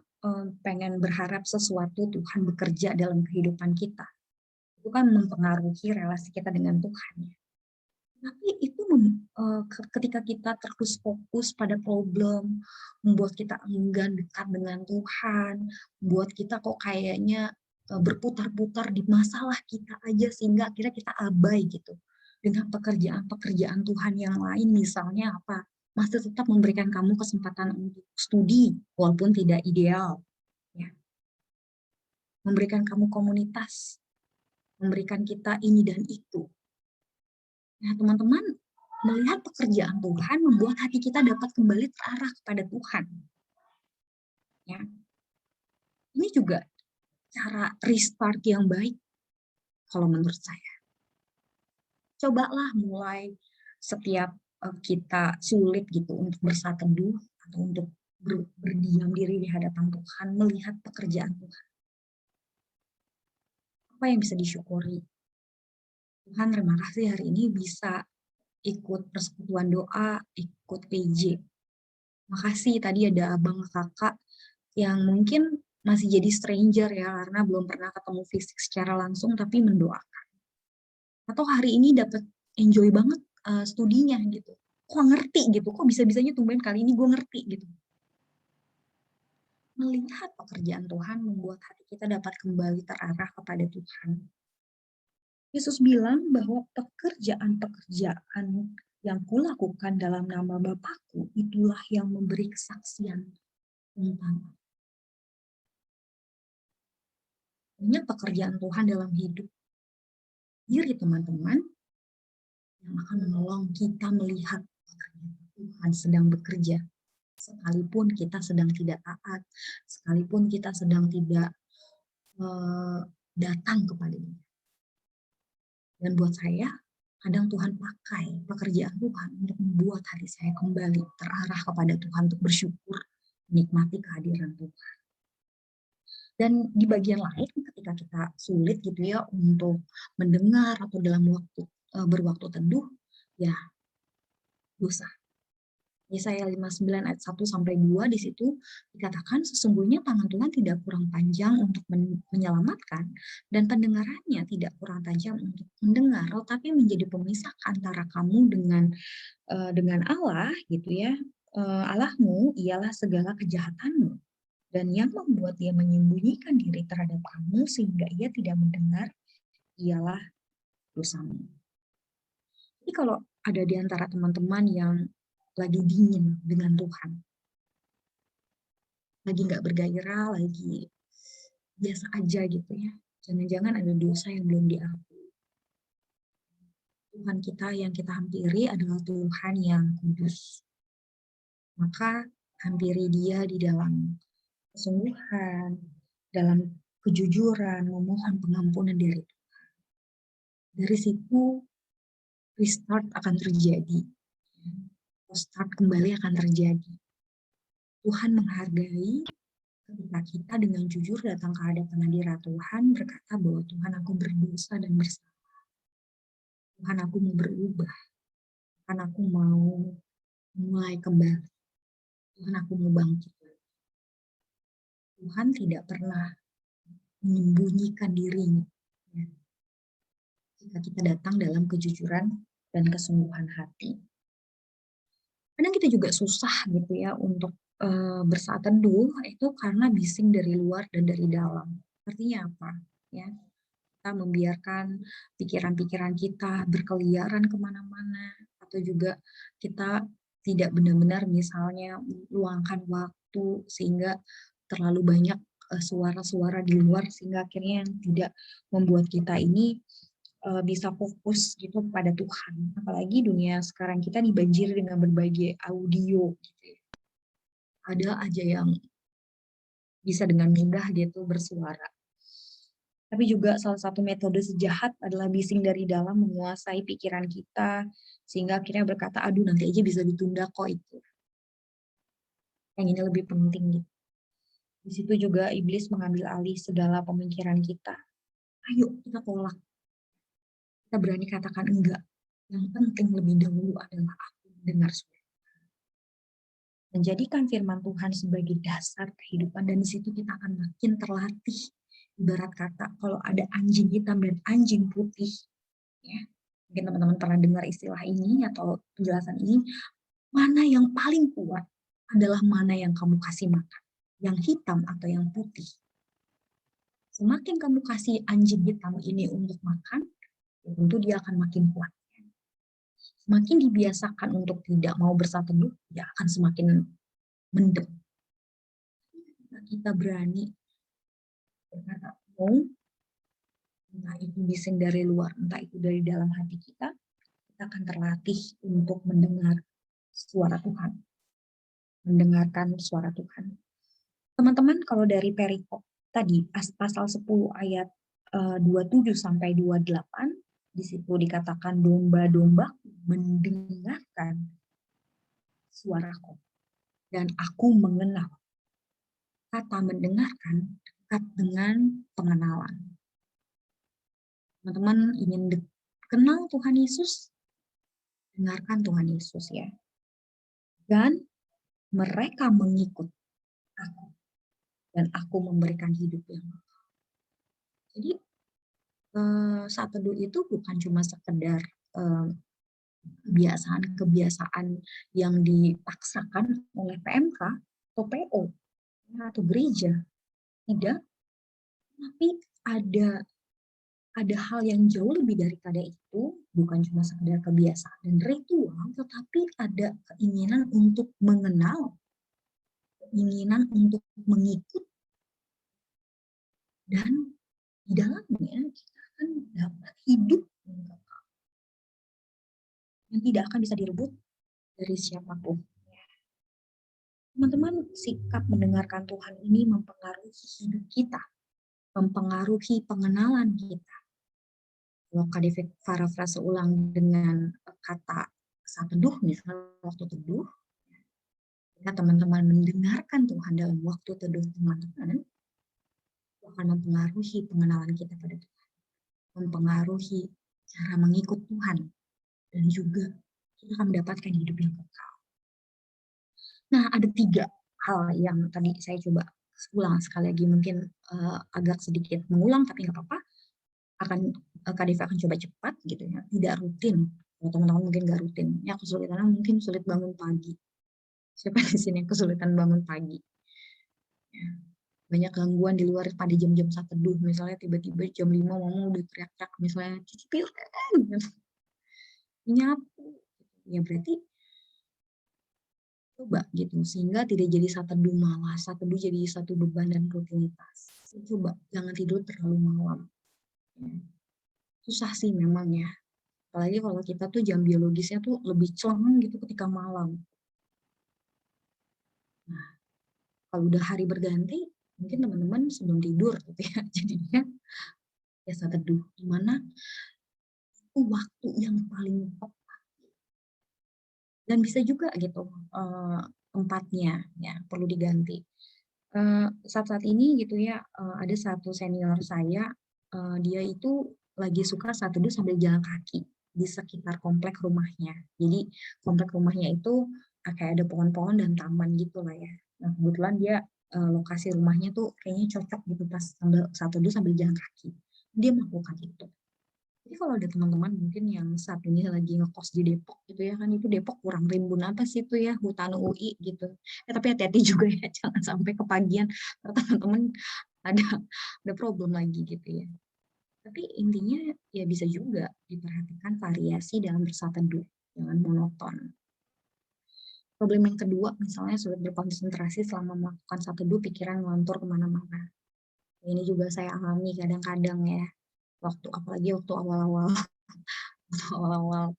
pengen berharap sesuatu Tuhan bekerja dalam kehidupan kita, itu kan mempengaruhi relasi kita dengan Tuhan. Tapi itu ketika kita terus fokus pada problem, membuat kita enggan dekat dengan Tuhan, membuat kita kok kayaknya berputar-putar di masalah kita aja sehingga akhirnya kita abai gitu. Dengan pekerjaan-pekerjaan Tuhan yang lain misalnya apa? Masih tetap memberikan kamu kesempatan untuk studi walaupun tidak ideal, ya. Memberikan kamu komunitas, memberikan kita ini dan itu. Nah, teman-teman, melihat pekerjaan Tuhan membuat hati kita dapat kembali terarah kepada Tuhan. Ya. Ini juga cara restart yang baik kalau menurut saya. Cobalah mulai setiap kita sulit gitu untuk bersaat teduh atau untuk berdiam diri di hadapan Tuhan, melihat pekerjaan Tuhan. Apa yang bisa disyukuri? Tuhan, terima kasih hari ini bisa ikut persekutuan doa, ikut PJ. Makasih tadi ada abang kakak yang mungkin masih jadi stranger ya, karena belum pernah ketemu fisik secara langsung, tapi mendoakan. Atau hari ini dapat enjoy banget studinya gitu. Kok ngerti gitu, kok bisa-bisanya tumben kali ini gue ngerti gitu. Melihat pekerjaan Tuhan membuat hati kita dapat kembali terarah kepada Tuhan. Yesus bilang bahwa pekerjaan-pekerjaan yang kulakukan dalam nama Bapakku, itulah yang memberi kesaksian tentang banyak pekerjaan Tuhan dalam hidup diri teman-teman yang akan menolong kita melihat Tuhan sedang bekerja. Sekalipun kita sedang tidak taat, sekalipun kita sedang tidak datang kepada Dia. Dan buat saya, kadang Tuhan pakai pekerjaan Tuhan untuk membuat hati saya kembali terarah kepada Tuhan untuk bersyukur, menikmati kehadiran Tuhan. Dan di bagian lain ketika kita sulit gitu ya untuk mendengar atau dalam waktu berwaktu teduh, ya dosa. Yesaya 59 ayat 1 sampai 2 di situ dikatakan sesungguhnya tangan Tuhan tidak kurang panjang untuk menyelamatkan dan pendengarannya tidak kurang tajam untuk mendengar, tetapi menjadi pemisah antara kamu dengan Allah gitu ya. Allahmu ialah segala kejahatanmu dan yang membuat dia menyembunyikan diri terhadap kamu sehingga ia tidak mendengar ialah dosamu. Jadi kalau ada di antara teman-teman yang lagi dingin dengan Tuhan, lagi nggak bergairah, lagi biasa aja gitu ya, jangan-jangan ada dosa yang belum diampuni. Tuhan kita yang kita hampiri adalah Tuhan yang kudus. Maka hampiri Dia di dalam kesungguhan, dalam kejujuran, memohon pengampunan dari Tuhan. Dari situ restart akan terjadi. Restart kembali akan terjadi. Tuhan menghargai ketika kita dengan jujur datang ke hadapan hadirat Tuhan berkata bahwa Tuhan aku berdosa dan bersalah. Tuhan aku mau berubah. Tuhan aku mau mulai kembali. Tuhan aku mau bangkit. Tuhan tidak pernah menyembunyikan dirinya. Jika kita datang dalam kejujuran dan kesungguhan hati. Kadang kita juga susah gitu ya untuk bersaat teduh itu karena bising dari luar dan dari dalam. Artinya apa? Ya, kita membiarkan pikiran-pikiran kita berkeliaran kemana-mana, atau juga kita tidak benar-benar misalnya meluangkan waktu sehingga terlalu banyak suara-suara di luar sehingga akhirnya yang tidak membuat kita ini bisa fokus gitu pada Tuhan. Apalagi dunia sekarang kita dibanjiri dengan berbagai audio gitu ya. Ada aja yang bisa dengan mudah gitu bersuara. Tapi juga salah satu metode sejahat adalah bising dari dalam menguasai pikiran kita, sehingga akhirnya berkata, aduh nanti aja bisa ditunda kok itu. Yang ini lebih penting gitu. Di situ juga iblis mengambil alih segala pemikiran kita. Ayo kita tolak. Kita berani katakan enggak. Yang penting lebih dahulu adalah aku mendengar suara. Menjadikan firman Tuhan sebagai dasar kehidupan, dan di situ kita akan makin terlatih. Ibarat kata kalau ada anjing hitam dan anjing putih, ya, mungkin teman-teman pernah dengar istilah ini atau penjelasan ini, mana yang paling kuat adalah mana yang kamu kasih makan, yang hitam atau yang putih. Semakin kamu kasih anjing hitam ini untuk makan, tentu dia akan makin kuat. Semakin dibiasakan untuk tidak mau bersatu teduh, dia akan semakin mendem. Kita berani berkata mau, entah itu bising dari luar, entah itu dari dalam hati kita akan terlatih untuk mendengar suara Tuhan. Mendengarkan suara Tuhan. Teman-teman, kalau dari perikop tadi, pasal 10 ayat 27 sampai 28, di situ dikatakan domba-domba mendengarkan suaraku, dan aku mengenal. Kata mendengarkan dekat dengan pengenalan. Teman-teman ingin kenal Tuhan Yesus? Dengarkan Tuhan Yesus ya. Dan mereka mengikut aku. Dan aku memberikan hidup yang kekal. Jadi saat teduh itu bukan cuma sekedar kebiasaan-kebiasaan yang dipaksakan oleh PMK atau PO atau gereja. Tidak, tapi ada hal yang jauh lebih daripada itu, bukan cuma sekedar kebiasaan dan ritual, tetapi ada keinginan untuk mengenal, keinginan untuk mengikut, dan di dalamnya kita akan dapat hidup yang tidak akan bisa direbut dari siapapun. Teman-teman, sikap mendengarkan Tuhan ini mempengaruhi hidup kita, mempengaruhi pengenalan kita. Kalau KDV parafrase ulang dengan kata saat teduh, misalnya waktu teduh, jika teman-teman mendengarkan Tuhan dalam waktu teduh teman-teman, akan mempengaruhi pengenalan kita pada Tuhan, mempengaruhi cara mengikut Tuhan, dan juga kita akan mendapatkan hidup yang kekal. Nah, ada 3 hal yang tadi saya coba ulang sekali lagi, mungkin agak sedikit mengulang, tapi nggak apa-apa. KDV akan coba cepat gitu ya, tidak rutin. Kalau teman-teman mungkin nggak rutin, ya kesulitannya mungkin sulit bangun pagi. Siapa di sini yang kesulitan bangun pagi? Ya. Banyak gangguan di luar pada jam-jam saat teduh, misalnya tiba-tiba jam 5 mama udah teriak-teriak, misalnya cuci piring, gitu. Nyapu, ya berarti coba gitu, sehingga tidak jadi saat teduh malas, saat teduh jadi satu beban dan rutinitas. Coba jangan tidur terlalu malam. Ya. Susah sih memang ya, apalagi kalau kita tuh jam biologisnya tuh lebih celeng gitu ketika malam. Nah, kalau udah hari berganti, mungkin teman-teman sebelum tidur gitu ya, jadinya ya saat teduh, dimana itu waktu yang paling tepat. Dan bisa juga gitu tempatnya ya perlu diganti. Saat-saat ini gitu ya, ada satu senior saya, dia itu lagi suka saat teduh sambil jalan kaki di sekitar komplek rumahnya. Jadi komplek rumahnya itu kayak ada pohon-pohon dan taman gitu lah ya. Nah kebetulan dia lokasi rumahnya tuh kayaknya cocok gitu pas saat teduh sambil jalan kaki. Dia melakukan itu. Jadi kalau ada teman-teman mungkin yang saat ini lagi ngekos di Depok gitu ya kan, itu Depok kurang rimbun apa sih itu ya, hutan UI gitu. Tapi hati-hati juga ya, jangan sampai kepagian atau teman-teman ada problem lagi gitu ya. Tapi intinya ya bisa juga diperhatikan variasi dalam bersatu teduh, jangan monoton. Problem yang kedua, misalnya sulit berkonsentrasi selama melakukan satu teduh, pikiran ngelantur kemana-mana. Ini juga saya alami kadang-kadang ya, apalagi waktu awal-awal awal-awal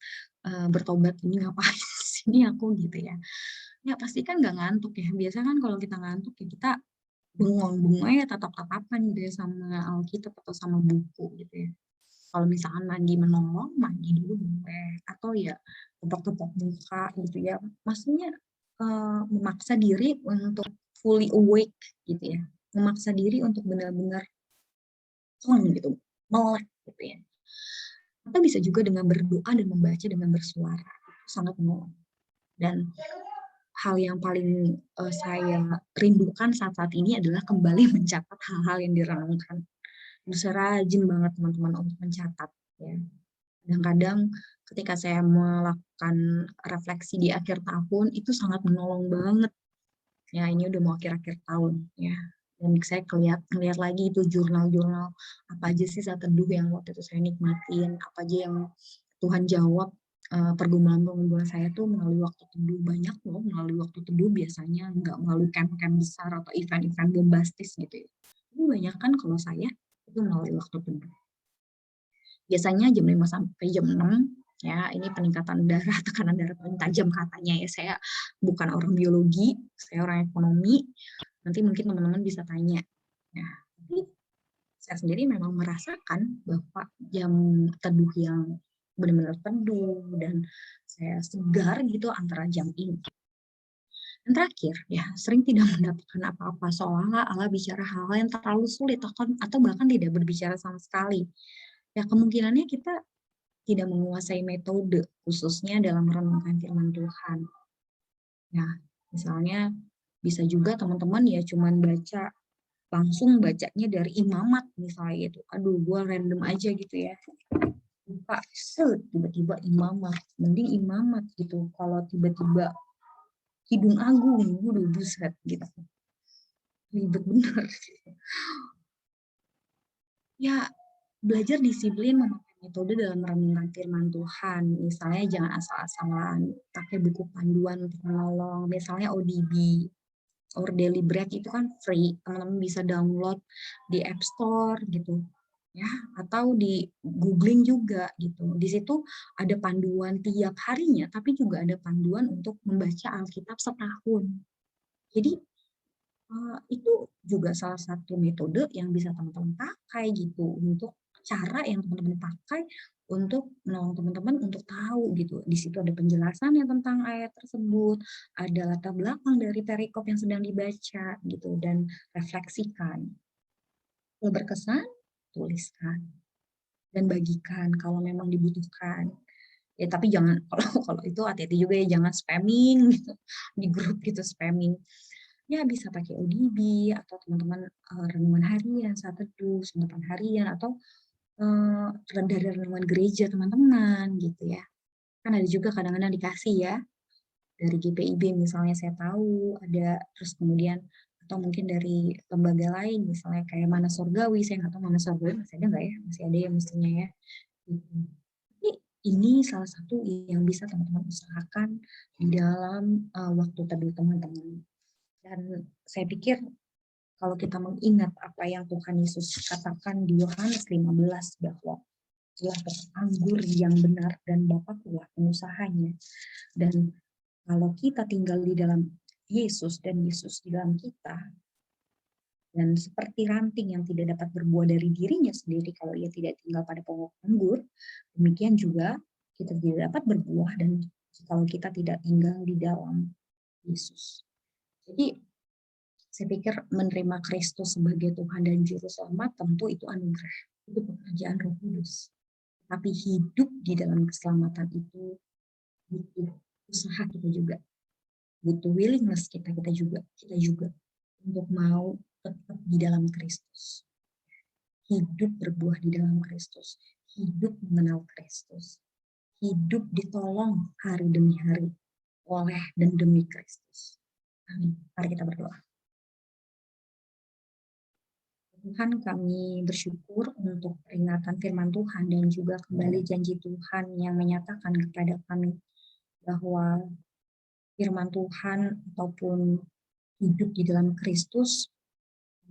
bertobat ini ngapain sih aku gitu ya. Ya pasti kan nggak ngantuk ya. Biasanya kan kalau kita ngantuk ya kita bengong-bengong aja tatap-tatapan gitu ya sama Alkitab atau sama buku gitu ya. Kalau misalkan mandi menolong, mandi dulu boleh. Atau ya tepok-tepok muka gitu ya. Maksudnya memaksa diri untuk fully awake gitu ya. Memaksa diri untuk benar-benar gitu, melek gitu ya. Atau bisa juga dengan berdoa dan membaca dengan bersuara. Itu sangat menolong. Dan hal yang paling saya rindukan saat-saat ini adalah kembali mencatat hal-hal yang direnungkan. Bisa rajin banget teman-teman untuk mencatat ya. Kadang-kadang ketika saya melakukan refleksi di akhir tahun itu sangat menolong banget. Ya ini udah mau akhir-akhir tahun ya. Dan saya ngeliat lagi itu jurnal-jurnal apa aja sih saat teduh yang waktu itu saya nikmatin, apa aja yang Tuhan jawab pergumulan-pergumulan saya tuh melalui waktu teduh. Banyak loh melalui waktu teduh, biasanya nggak melalui camp-camp besar atau event-event bombastis gitu ya. Tapi banyak kan kalau saya itu melalui waktu teduh. Biasanya jam 5 sampai jam 6 ya, ini peningkatan darah, tekanan darah paling tajam katanya ya. Saya bukan orang biologi, saya orang ekonomi. Nanti mungkin teman-teman bisa tanya. Nah, tapi saya sendiri memang merasakan bahwa jam teduh yang benar-benar teduh dan saya segar gitu antara jam ini. Dan terakhir, ya sering tidak mendapatkan apa-apa seolah Allah bicara hal-hal yang terlalu sulit atau bahkan tidak berbicara sama sekali. Ya kemungkinannya kita tidak menguasai metode, khususnya dalam merenungkan firman Tuhan. Nah, misalnya bisa juga teman-teman ya cuman langsung bacanya dari imamat misalnya gitu. Aduh, gue random aja gitu ya. Lupa, tiba-tiba imamat. Mending imamat gitu. Kalau tiba-tiba Kidung Agung, udah buset gitu. Ribet bener. Ya, belajar disiplin memakai metode dalam merenungkan firman Tuhan. Misalnya jangan asal-asalan pakai buku panduan untuk menolong. Misalnya ODB, Our Daily Bread itu kan free. Teman-teman bisa download di App Store gitu. Ya, atau di googling juga gitu. Di situ ada panduan tiap harinya, tapi juga ada panduan untuk membaca Alkitab setahun. Jadi itu juga salah satu metode yang bisa teman-teman pakai gitu untuk cara yang teman-teman pakai untuk menolong teman-teman untuk tahu gitu. Di situ ada penjelasannya tentang ayat tersebut, ada latar belakang dari perikop yang sedang dibaca gitu dan refleksikan. Kalau berkesan, tuliskan dan bagikan kalau memang dibutuhkan. Ya tapi jangan kalau itu hati-hati juga ya, jangan spamming gitu di grup gitu, spamming. Ya bisa pakai ODB atau teman-teman renungan harian saat teduh, senapan harian atau dari renungan gereja teman-teman gitu ya. Kan ada juga kadang-kadang dikasih ya dari GPIB misalnya, saya tahu ada, terus kemudian atau mungkin dari lembaga lain misalnya kayak Mana Surgawi, saya nggak tahu Mana Surgawi masih ada nggak ya, masih ada ya mestinya ya. Gitu. Tapi ini salah satu yang bisa teman-teman usahakan di dalam waktu teduh teman-teman. Dan saya pikir kalau kita mengingat apa yang Tuhan Yesus katakan di Yohanes 15 bahwa itulah pokok anggur yang benar dan Bapakkulah pengusahanya. Dan kalau kita tinggal di dalam Yesus dan Yesus di dalam kita, dan seperti ranting yang tidak dapat berbuah dari dirinya sendiri kalau ia tidak tinggal pada pokok anggur, demikian juga kita tidak dapat berbuah dan kalau kita tidak tinggal di dalam Yesus. Jadi saya pikir menerima Kristus sebagai Tuhan dan Juru Selamat tentu itu anugerah, itu pekerjaan Roh Kudus. Tapi hidup di dalam keselamatan itu butuh usaha kita juga, butuh willingness kita juga untuk mau tetap di dalam Kristus. Hidup berbuah di dalam Kristus, hidup mengenal Kristus, hidup ditolong hari demi hari oleh dan demi Kristus. Amin. Mari kita berdoa. Tuhan, kami bersyukur untuk peringatan firman Tuhan dan juga kembali janji Tuhan yang menyatakan kepada kami bahwa firman Tuhan ataupun hidup di dalam Kristus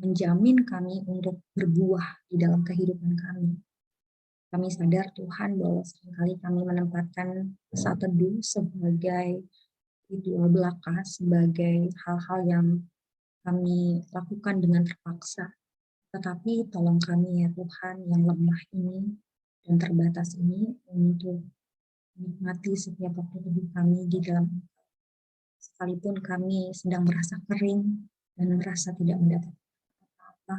menjamin kami untuk berbuah di dalam kehidupan kami. Kami sadar Tuhan bahwa seringkali kami menempatkan saat teduh sebagai ritual belaka, sebagai hal-hal yang kami lakukan dengan terpaksa. Tetapi tolong kami ya Tuhan yang lemah ini dan terbatas ini untuk menikmati setiap waktu teduh kami di dalam Engkau. Sekalipun kami sedang merasa kering dan merasa tidak mendapat apa-apa,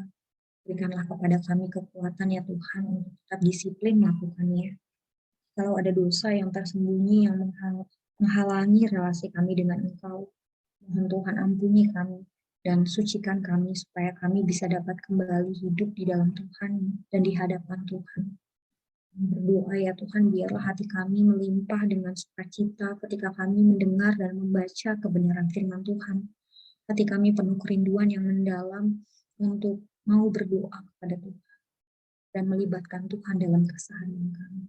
berikanlah kepada kami kekuatan ya Tuhan untuk tetap disiplin melakukannya. Kalau ada dosa yang tersembunyi yang menghalangi relasi kami dengan Engkau, mohon Tuhan ampuni kami dan sucikan kami supaya kami bisa dapat kembali hidup di dalam Tuhan dan di hadapan Tuhan. Berdoa ya Tuhan, biarlah hati kami melimpah dengan sukacita ketika kami mendengar dan membaca kebenaran firman Tuhan. Hati kami penuh kerinduan yang mendalam untuk mau berdoa kepada Tuhan dan melibatkan Tuhan dalam keseharian kami.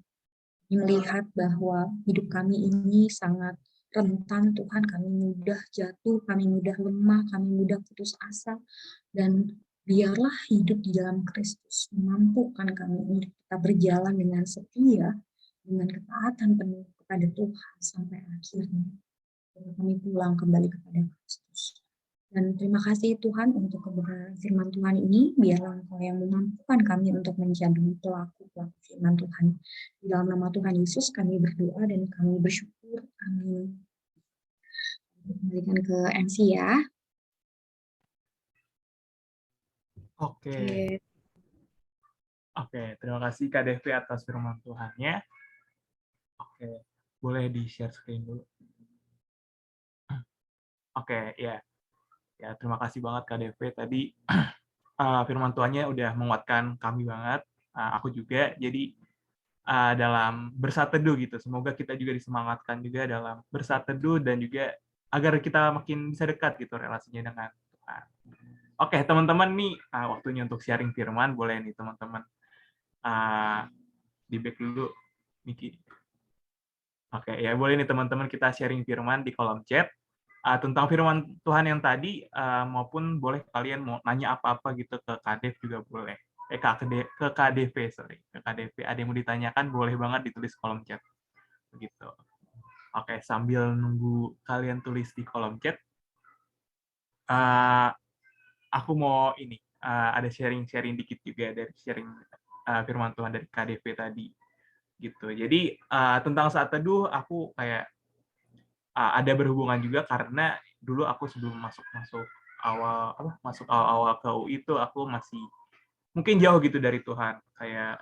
Melihat bahwa hidup kami ini sangat rentan Tuhan, kami mudah jatuh, kami mudah lemah, kami mudah putus asa, dan biarlah hidup di dalam Kristus memampukan kami untuk tetap berjalan dengan setia, dengan ketaatan penuh kepada Tuhan sampai akhirnya kami pulang kembali kepada Kristus. Dan terima kasih Tuhan untuk kebenaran firman Tuhan ini, biarlah Engkau yang memampukan kami untuk menjadi pelaku-pelaku firman Tuhan. Di dalam nama Tuhan Yesus kami berdoa dan kami bersyukur. Amin. Kembalikan ke MC ya. Oke, terima kasih Kak Devi atas firman Tuhannya. Oke, boleh di-share screen dulu. Oke, ya. Ya, terima kasih banget Kak Devi tadi. Firman Tuhannya udah menguatkan kami banget. Aku juga. Jadi dalam bersaat teduh gitu. Semoga kita juga disemangatkan juga dalam bersaat teduh dan juga agar kita makin bisa dekat gitu relasinya dengan Tuhan. Oke, teman-teman nih waktunya untuk sharing firman. Boleh nih teman-teman di back dulu, Miki. Oke, ya boleh nih teman-teman kita sharing firman di kolom chat tentang firman Tuhan yang tadi, maupun boleh kalian mau nanya apa-apa gitu ke Kadev juga boleh. Ke KDV, sorry. Ke KDV, ada yang mau ditanyakan, boleh banget ditulis kolom chat. Begitu. Oke, sambil nunggu kalian tulis di kolom chat, aku mau ini, ada sharing-sharing dikit juga dari sharing firman Tuhan dari KDV tadi. Gitu. Jadi, tentang saat teduh, aku kayak ada berhubungan juga karena dulu aku sebelum masuk awal-awal ke UI itu aku masih mungkin jauh gitu dari Tuhan, kayak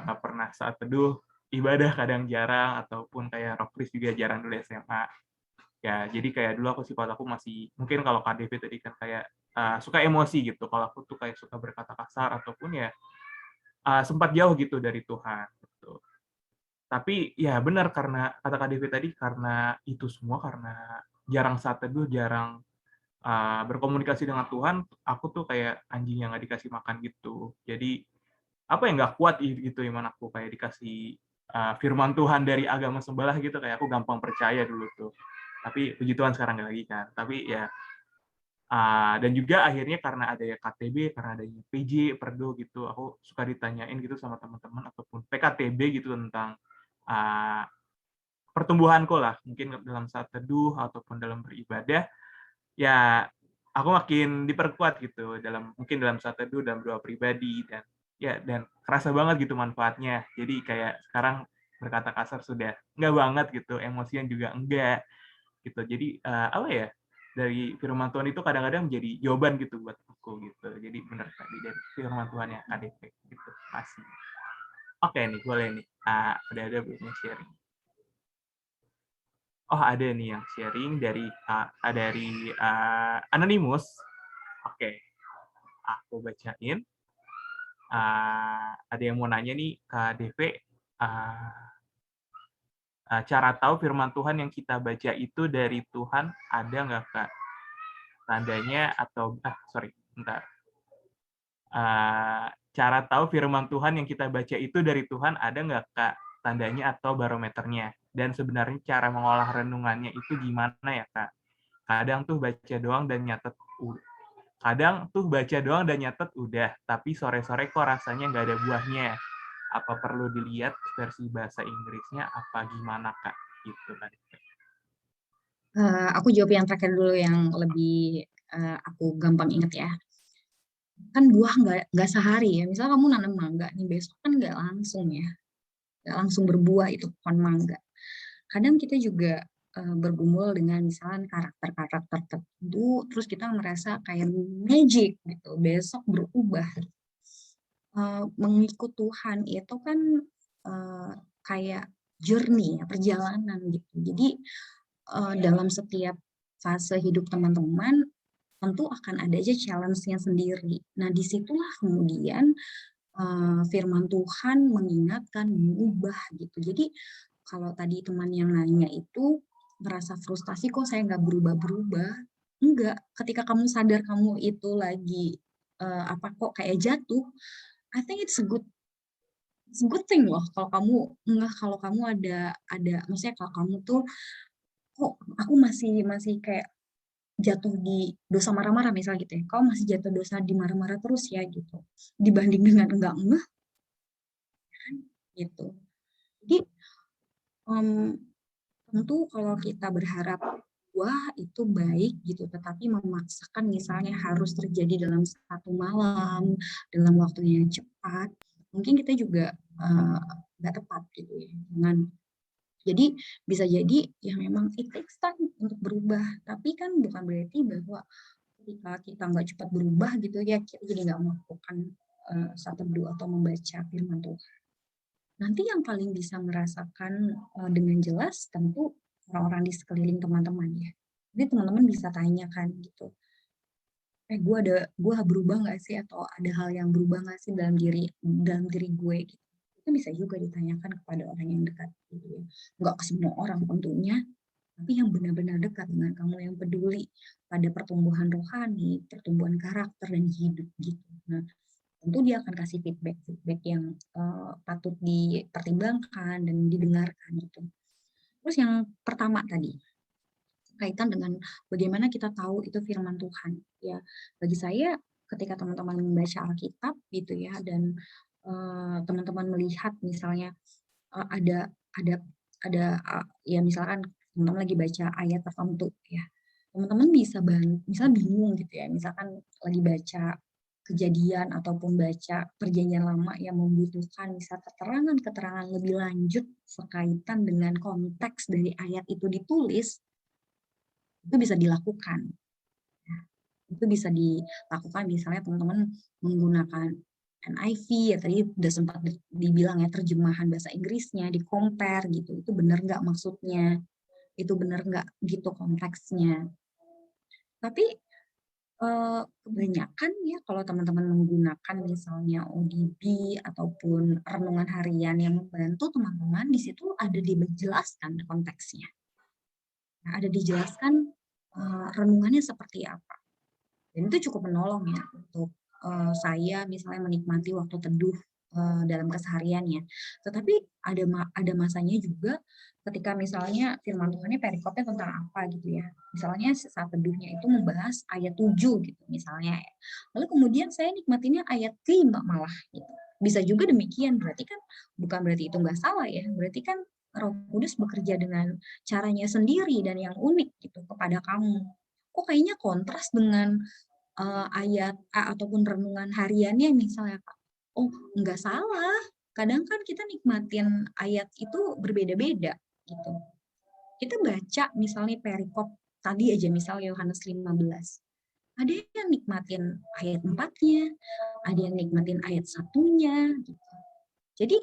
nggak pernah saat teduh, ibadah kadang jarang, ataupun kayak rock priest juga jarang dulu SMA. Ya, jadi kayak dulu sifat aku masih, mungkin kalau KDV tadi kan kayak suka emosi gitu, kalau aku tuh kayak suka berkata kasar, ataupun ya sempat jauh gitu dari Tuhan. Gitu. Tapi ya benar, karena kata Kak Devi tadi, karena itu semua, karena jarang saat teduh, jarang berkomunikasi dengan Tuhan, aku tuh kayak anjing yang nggak dikasih makan gitu. Jadi apa yang nggak kuat gitu iman aku, kayak dikasih firman Tuhan dari agama sebelah gitu, kayak aku gampang percaya dulu tuh. Tapi puji Tuhan sekarang nggak lagi kan. Tapi ya dan juga akhirnya karena ada ya KTB, karena adanya PJ, Perdo gitu, aku suka ditanyain gitu sama teman-teman ataupun PKTB gitu tentang pertumbuhanku lah, mungkin dalam saat teduh ataupun dalam beribadah, ya aku makin diperkuat gitu mungkin dalam saat teduh, dalam doa pribadi, dan kerasa banget gitu manfaatnya. Jadi kayak sekarang berkata kasar sudah enggak banget gitu, emosian juga enggak gitu. Jadi apa ya, dari firman Tuhan itu kadang-kadang menjadi jawaban gitu buat aku gitu. Jadi benar tadi dari firman Tuhan yang KDP gitu. Masih. Oke nih, boleh nih. Ada belum sharing? Oh, ada nih yang sharing dari Anonymous. Oke, aku bacain. Ada yang mau nanya nih, Kak DV, cara tahu firman Tuhan yang kita baca itu dari Tuhan ada nggak, Kak? Tandanya atau bentar. Cara tahu firman Tuhan yang kita baca itu dari Tuhan ada nggak, Kak? Tandanya atau barometernya? Dan sebenarnya cara mengolah renungannya itu gimana ya, Kak? Kadang tuh baca doang dan nyatet udah, tapi sore-sore kok rasanya nggak ada buahnya. Apa perlu dilihat versi bahasa Inggrisnya apa gimana, Kak? Gitu kan. Aku jawab yang terakhir dulu yang lebih aku gampang inget ya. Kan buah nggak sehari ya. Misalnya kamu nanam mangga nih, besok kan nggak langsung ya, nggak langsung berbuah itu pohon mangga. Kadang kita juga bergumul dengan misalnya karakter-karakter tertentu, terus kita merasa kayak magic gitu, besok berubah. Mengikut Tuhan itu kan kayak journey, perjalanan gitu. Jadi dalam setiap fase hidup teman-teman tentu akan ada aja challenge-nya sendiri. Nah, disitulah kemudian firman Tuhan mengingatkan, mengubah gitu. Jadi kalau tadi teman yang nanya itu merasa frustasi, kok saya nggak berubah-berubah? Enggak, ketika kamu sadar kamu itu lagi kok kayak jatuh, I think it's a good thing loh kalau kamu kalau kamu ada maksudnya kalau kamu tuh kok aku masih kayak jatuh di dosa marah-marah misal gitu ya. Kau masih jatuh dosa di marah-marah terus ya gitu. Dibanding dengan enggak gitu. Jadi tentu kalau kita berharap wah itu baik gitu, tetapi memaksakan misalnya harus terjadi dalam satu malam, dalam waktu yang cepat, mungkin kita juga nggak tepat gitu ya. Jadi bisa jadi ya memang it takes time untuk berubah, tapi kan bukan berarti bahwa ketika kita nggak cepat berubah gitu ya, kita jadi nggak melakukan saat teduh atau membaca firman Tuhan. Nanti yang paling bisa merasakan dengan jelas tentu orang-orang di sekeliling teman-teman ya. Jadi teman-teman bisa tanyakan gitu, gue berubah nggak sih, atau ada hal yang berubah nggak sih dalam diri gue gitu. Itu bisa juga ditanyakan kepada orang yang dekat gitu ya. Nggak ke semua orang tentunya, tapi yang benar-benar dekat dengan kamu, yang peduli pada pertumbuhan rohani, pertumbuhan karakter dan hidup gitu. Nah, tentu dia akan kasih feedback yang patut dipertimbangkan dan didengarkan gitu. Terus yang pertama tadi, kaitan dengan bagaimana kita tahu itu firman Tuhan. Ya, bagi saya ketika teman-teman membaca Alkitab gitu ya, dan teman-teman melihat misalnya ada ya misalkan teman-teman lagi baca ayat tertentu ya, teman-teman bisa misalnya bingung gitu ya, misalkan lagi baca Kejadian ataupun baca Perjanjian Lama yang membutuhkan misal keterangan lebih lanjut berkaitan dengan konteks dari ayat itu ditulis, itu bisa dilakukan. Itu bisa dilakukan misalnya teman-teman menggunakan NIV ya, tadi udah sempat dibilang ya, terjemahan bahasa Inggrisnya, di compare gitu, itu benar nggak maksudnya, itu benar nggak gitu konteksnya. Tapi kebanyakan ya kalau teman-teman menggunakan misalnya ODB ataupun renungan harian yang membantu teman-teman, di situ ada dijelaskan konteksnya. Nah, ada dijelaskan renungannya seperti apa. Dan itu cukup menolong ya untuk saya misalnya menikmati waktu teduh dalam kesehariannya. Tetapi ada masanya juga ketika misalnya firman Tuhannya perikopnya tentang apa gitu ya. Misalnya saat teduhnya itu membahas ayat 7 gitu misalnya ya. Lalu kemudian saya nikmatinya ayat 5 malah gitu. Bisa juga demikian, berarti kan bukan berarti itu nggak salah ya. Berarti kan Roh Kudus bekerja dengan caranya sendiri dan yang unik gitu kepada kamu. Kok kayaknya kontras dengan ayat ataupun renungan hariannya misalnya, Kak. Oh, nggak salah. Kadang kan kita nikmatin ayat itu berbeda-beda gitu. Kita baca misalnya perikop tadi aja, misalnya Yohanes 15. Ada yang nikmatin ayat 4-nya, ada yang nikmatin ayat 1-nya gitu. Jadi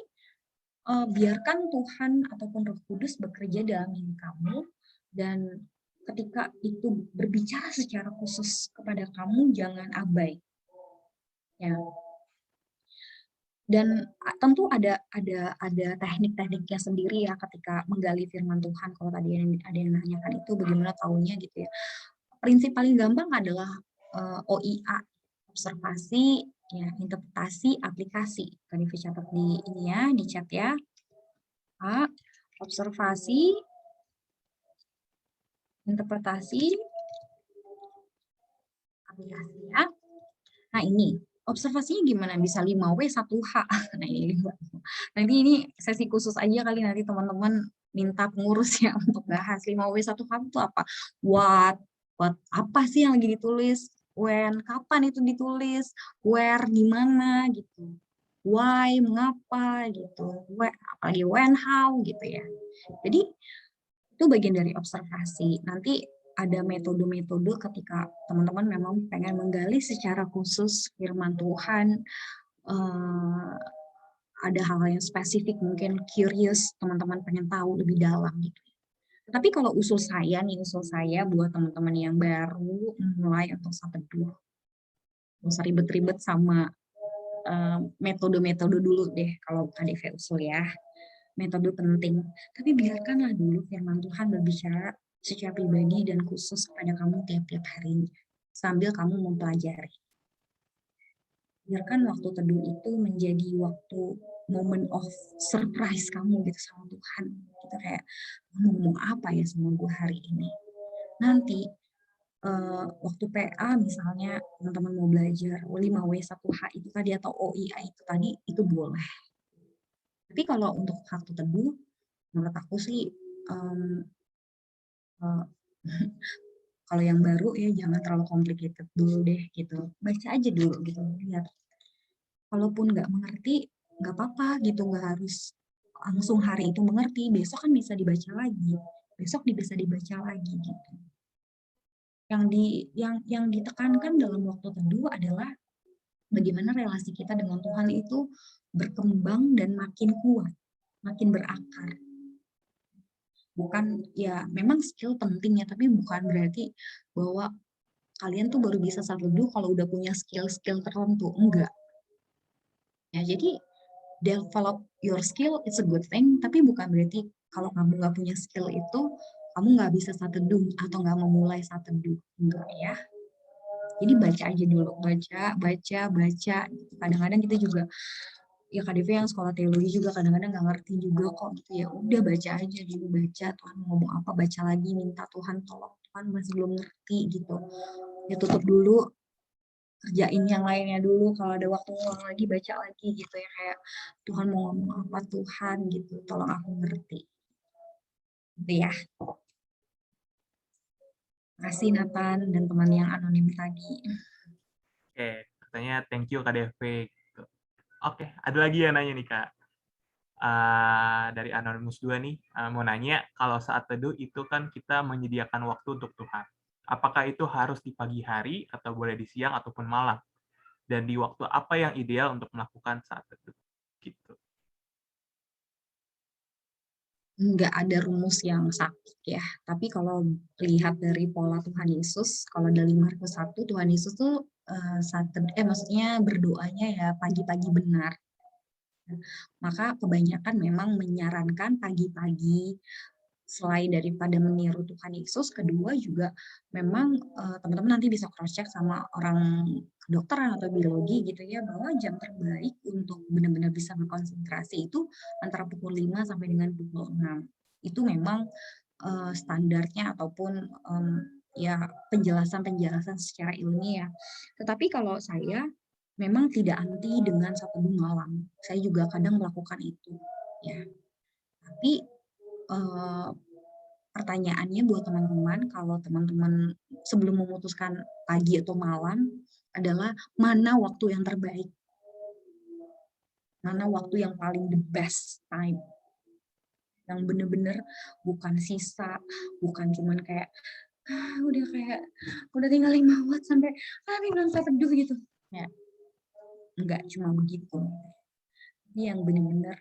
biarkan Tuhan ataupun Roh Kudus bekerja dalam diri kamu, dan ketika itu berbicara secara khusus kepada kamu, jangan abai. Ya. Dan tentu ada teknik-tekniknya sendiri ya ketika menggali firman Tuhan. Kalau tadi ada yang nanyakan itu bagaimana tahunya gitu ya. Prinsip paling gampang adalah OIA, observasi, ya, interpretasi, aplikasi. Tadi catat di ini ya, di chat ya. A, observasi, interpretasi, aplikasi ya. Nah ini, observasinya gimana? Bisa 5W, 1H. Nah ini, nanti ini sesi khusus aja kali nanti teman-teman minta pengurus ya untuk bahas 5W, 1H itu apa? What apa sih yang lagi ditulis? When, kapan itu ditulis? Where, di mana gitu. Why, mengapa gitu. Apalagi when, how gitu ya. Jadi itu bagian dari observasi. Nanti ada metode-metode ketika teman-teman memang pengen menggali secara khusus firman Tuhan, ada hal-hal yang spesifik, mungkin curious, teman-teman pengen tahu lebih dalam gitu. Tapi kalau usul saya buat teman-teman yang baru mulai untuk saat teduh, nggak usah ribet-ribet sama metode-metode dulu deh kalau KDV usul ya. Metode penting, tapi biarkanlah dulu firman Tuhan berbicara secara pribadi dan khusus kepada kamu tiap-tiap harinya, sambil kamu mempelajari. Biarkan waktu teduh itu menjadi waktu moment of surprise kamu gitu sama Tuhan. Gitu kayak, ngomong apa ya sama gue hari ini. Nanti waktu PA misalnya teman-teman mau belajar 5W 1H itu tadi atau OIA itu tadi, itu boleh. Tapi kalau untuk waktu teduh, menurut aku sih kalau yang baru ya jangan terlalu complicated dulu deh gitu. Baca aja dulu gitu, lihat. Kalaupun nggak mengerti, nggak apa-apa gitu, nggak harus langsung hari itu mengerti. Besok kan bisa dibaca lagi. Besok bisa dibaca lagi gitu. Yang ditekankan dalam waktu teduh adalah bagaimana relasi kita dengan Tuhan itu berkembang dan makin kuat, makin berakar. Bukan ya memang skill penting ya, tapi bukan berarti bahwa kalian tuh baru bisa saat teduh kalau udah punya skill-skill tertentu, enggak. Ya jadi develop your skill it's a good thing, tapi bukan berarti kalau kamu nggak punya skill itu kamu nggak bisa saat teduh atau nggak memulai saat teduh, enggak ya. Jadi baca aja dulu, baca. Kadang-kadang kita juga ya KDV yang sekolah teologi juga kadang-kadang nggak ngerti juga kok gitu ya. Udah baca aja dulu, baca Tuhan ngomong apa, baca lagi, minta Tuhan tolong, Tuhan masih belum ngerti gitu. Ya tutup dulu, kerjain yang lainnya dulu, kalau ada waktu ngulang lagi baca lagi gitu ya, kayak Tuhan mau ngomong apa Tuhan gitu, tolong aku ngerti. Gitu ya. Makasih Nathan dan teman yang anonim tadi. Oke, katanya thank you KDV. Gitu. Oke, ada lagi yang nanya nih Kak. Dari Anonymous 2 nih, mau nanya, kalau saat teduh itu kan kita menyediakan waktu untuk Tuhan. Apakah itu harus di pagi hari, atau boleh di siang ataupun malam? Dan di waktu apa yang ideal untuk melakukan saat teduh? Gitu. Nggak ada rumus yang sakit ya, tapi kalau lihat dari pola Tuhan Yesus, kalau dari Markus 1, Tuhan Yesus tuh maksudnya berdoanya ya pagi-pagi benar. Maka kebanyakan memang menyarankan pagi-pagi, selain daripada meniru Tuhan Yesus, kedua juga memang teman-teman nanti bisa cross-check sama orang kedokteran atau biologi gitu ya, bahwa jam terbaik untuk benar-benar bisa berkonsentrasi itu antara pukul 5 sampai dengan pukul 6. Itu memang standarnya ataupun ya penjelasan-penjelasan secara ilmiah. Tetapi kalau saya memang tidak anti dengan satu malam. Saya juga kadang melakukan itu ya. Tapi pertanyaannya buat teman-teman, kalau teman-teman sebelum memutuskan pagi atau malam adalah mana waktu yang terbaik, mana waktu yang paling the best time, yang bener-bener bukan sisa, bukan cuman kayak udah tinggal 5 watt sampai belum saya teduh gitu ya, enggak cuma begitu. Ini yang bener-bener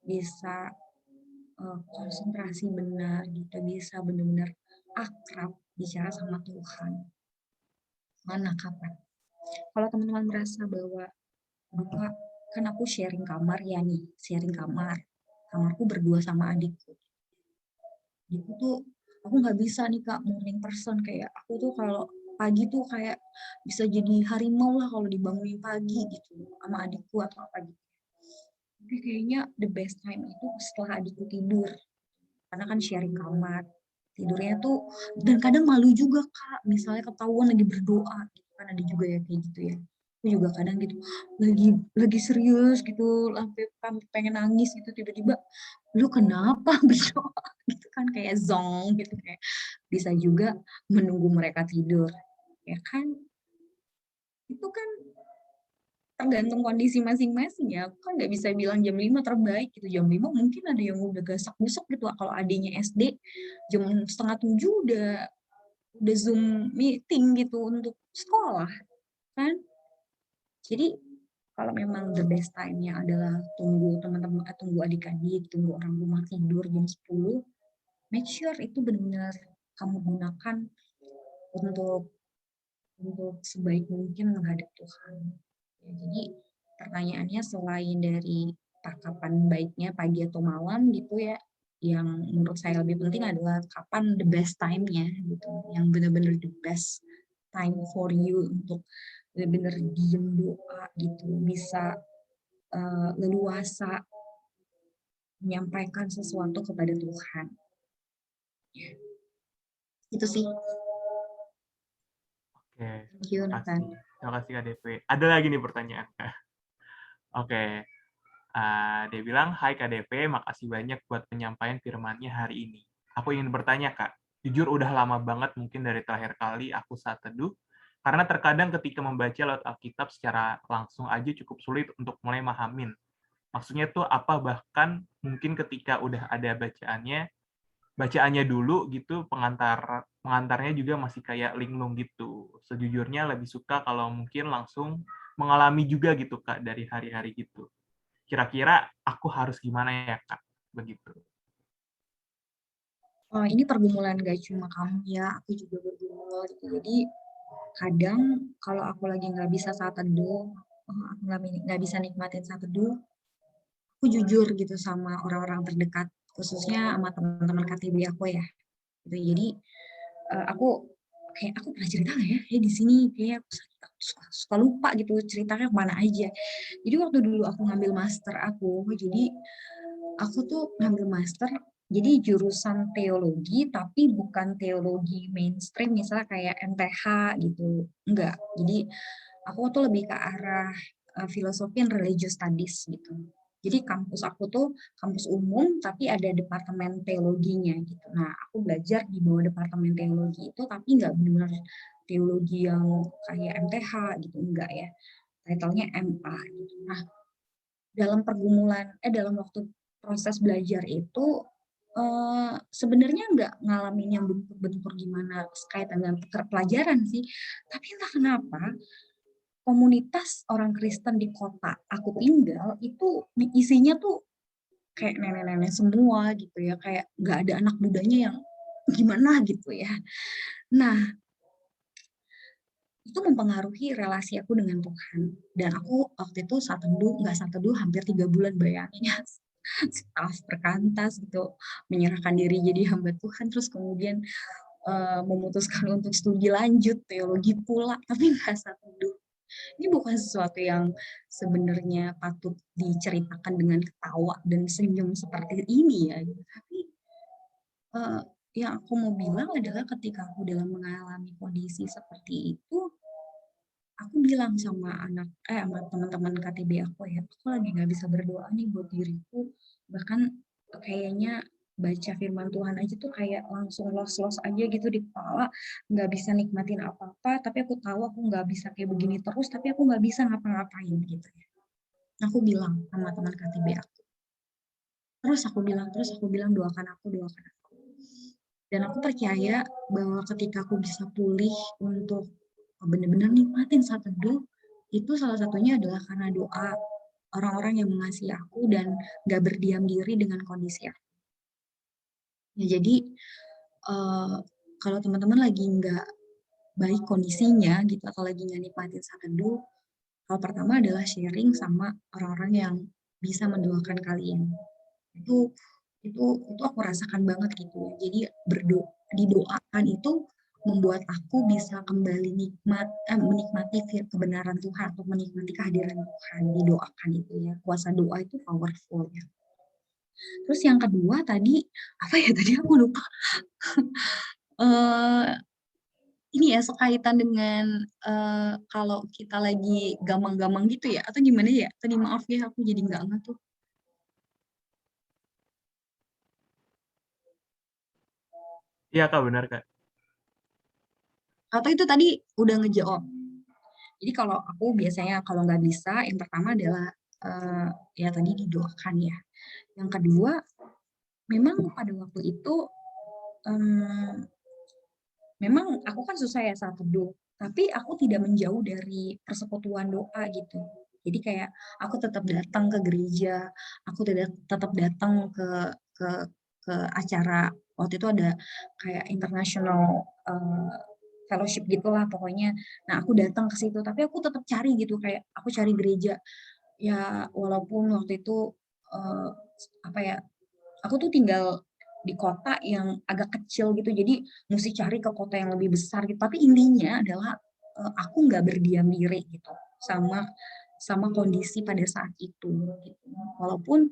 bisa konsentrasi benar gitu, bisa benar-benar akrab bicara sama Tuhan. Mana kapan? Kalau teman-teman merasa bahwa Bapak kan aku sharing kamar ya nih, sharing kamar. Kamarku berdua sama adikku. Adikku tuh, aku nggak bisa nih Kak, morning person. Kayak aku tuh kalau pagi tuh kayak bisa jadi harimau lah kalau dibangunin pagi gitu sama adikku atau apa gitu. Tapi kayaknya the best time itu setelah adikku tidur. Karena kan sharing kamar. Tidurnya tuh, dan kadang malu juga Kak, misalnya ketahuan lagi berdoa gitu kan, ada juga ya kayak gitu ya. Aku juga kadang gitu, lagi serius gitu, sampai pengen nangis gitu, tiba-tiba, lu kenapa berdoa gitu kan, kayak zong gitu, kayak bisa juga menunggu mereka tidur, ya kan? Itu kan tergantung kondisi masing-masing ya. Aku kan nggak bisa bilang jam 5 terbaik gitu. Jam 5 mungkin ada yang udah gasak-gusuk gitu. Kalau adanya SD jam setengah 7 udah Zoom meeting gitu untuk sekolah kan. Jadi kalau memang the best time-nya adalah tunggu teman-teman, tunggu adik-adik, tunggu orang rumah tidur jam 10, make sure itu benar-benar kamu gunakan untuk sebaik mungkin menghadap Tuhan. Ya, jadi pertanyaannya selain dari kapan baiknya pagi atau malam gitu ya, yang menurut saya lebih penting adalah kapan the best time-nya gitu, yang benar-benar the best time for you untuk benar-benar diem doa gitu, bisa leluasa menyampaikan sesuatu kepada Tuhan. Itu sih. Oke, Thank you, Nathan. terima kasih Kak DP. Ada lagi nih pertanyaan. Oke, dia bilang, "Hai Kak DP, makasih banyak buat penyampaian firman-Nya hari ini. Aku ingin bertanya Kak, jujur udah lama banget mungkin dari terakhir kali aku saat teduh, karena terkadang ketika membaca lewat Alkitab secara langsung aja cukup sulit untuk mulai mahamin. Maksudnya tuh apa, bahkan mungkin ketika udah ada bacaannya dulu gitu, pengantarnya juga masih kayak linglung gitu. Sejujurnya lebih suka kalau mungkin langsung mengalami juga gitu Kak dari hari-hari gitu. Kira-kira aku harus gimana ya Kak? Begitu. Ini pergumulan gak cuma kamu ya, aku juga bergumul gitu. Jadi kadang kalau aku lagi nggak bisa saat teduh, aku nggak bisa nikmatin saat teduh, aku jujur gitu sama orang-orang terdekat, khususnya sama teman-teman KTB aku ya. Gitu. Jadi aku pernah cerita nggak ya? Kayak di sini kayak aku suka lupa gitu ceritanya kemana aja. Jadi waktu dulu aku ngambil master jadi aku tuh ngambil master jadi jurusan teologi tapi bukan teologi mainstream misalnya kayak MTH gitu. Enggak. Jadi aku tuh lebih ke arah filosofi and religious studies gitu. Jadi kampus aku tuh kampus umum tapi ada departemen teologinya gitu. Nah, aku belajar di bawah departemen teologi itu tapi nggak benar teologi yang kayak MTH gitu, enggak ya. Title-nya MA gitu. Nah, dalam waktu proses belajar itu sebenarnya nggak ngalamin yang bentur-bentur gimana kaitan dengan pelajaran sih, tapi entah kenapa komunitas orang Kristen di kota aku tinggal itu isinya tuh kayak nenek-nenek semua gitu ya, kayak nggak ada anak mudanya yang gimana gitu ya. Nah, itu mempengaruhi relasi aku dengan Tuhan. Dan aku waktu itu nggak saat teduh hampir 3 bulan, bayangin ya. Staf perkantas gitu, menyerahkan diri jadi hamba Tuhan, terus kemudian memutuskan untuk studi lanjut teologi pula, tapi nggak saat teduh. Ini bukan sesuatu yang sebenarnya patut diceritakan dengan ketawa dan senyum seperti ini ya, gitu. Tapi yang aku mau bilang adalah ketika aku dalam mengalami kondisi seperti itu, aku bilang sama sama teman-teman KTB aku ya, aku lagi nggak bisa berdoa nih buat diriku, bahkan kayaknya baca firman Tuhan aja tuh kayak langsung los-los aja gitu di kepala, nggak bisa nikmatin apa-apa, tapi aku tahu aku nggak bisa kayak begini terus, tapi aku nggak bisa ngapa-ngapain gitu ya. Aku bilang sama teman KTB aku, terus aku bilang doakan aku. Dan aku percaya bahwa ketika aku bisa pulih untuk benar-benar nikmatin saat teduh, itu salah satunya adalah karena doa orang-orang yang mengasihi aku dan gak berdiam diri dengan kondisi aku. Ya, jadi kalau teman-teman lagi nggak baik kondisinya gitu atau lagi nggak nikmatin saat teduh, Hal pertama adalah sharing sama orang-orang yang bisa mendoakan kalian. Itu itu aku rasakan banget gitu ya. Jadi didoakan itu membuat aku bisa kembali menikmati kebenaran Tuhan atau menikmati kehadiran Tuhan. Didoakan itu ya. Kuasa doa itu powerful ya. Terus yang kedua tadi apa ya, tadi aku lupa. Ini ya sekaitan dengan kalau kita lagi gamang-gamang gitu ya, atau gimana ya? Tadi maaf ya, aku jadi nggak ngeh tuh. Iya Kak, benar Kak. Atau itu tadi udah ngejawab. Jadi kalau aku biasanya kalau nggak bisa, yang pertama adalah ya tadi didoakan ya. Yang kedua, memang pada waktu itu memang aku kan susah ya saat teduh, tapi aku tidak menjauh dari persekutuan doa gitu. Jadi kayak aku tetap datang ke gereja, aku tetap datang ke ke acara. Waktu itu ada kayak international fellowship gitulah pokoknya. Nah, aku datang ke situ, tapi aku tetap cari gitu, kayak aku cari gereja. Ya walaupun waktu itu apa ya, aku tuh tinggal di kota yang agak kecil gitu, jadi mesti cari ke kota yang lebih besar gitu. Tapi intinya adalah aku nggak berdiam diri gitu sama sama kondisi pada saat itu gitu. Walaupun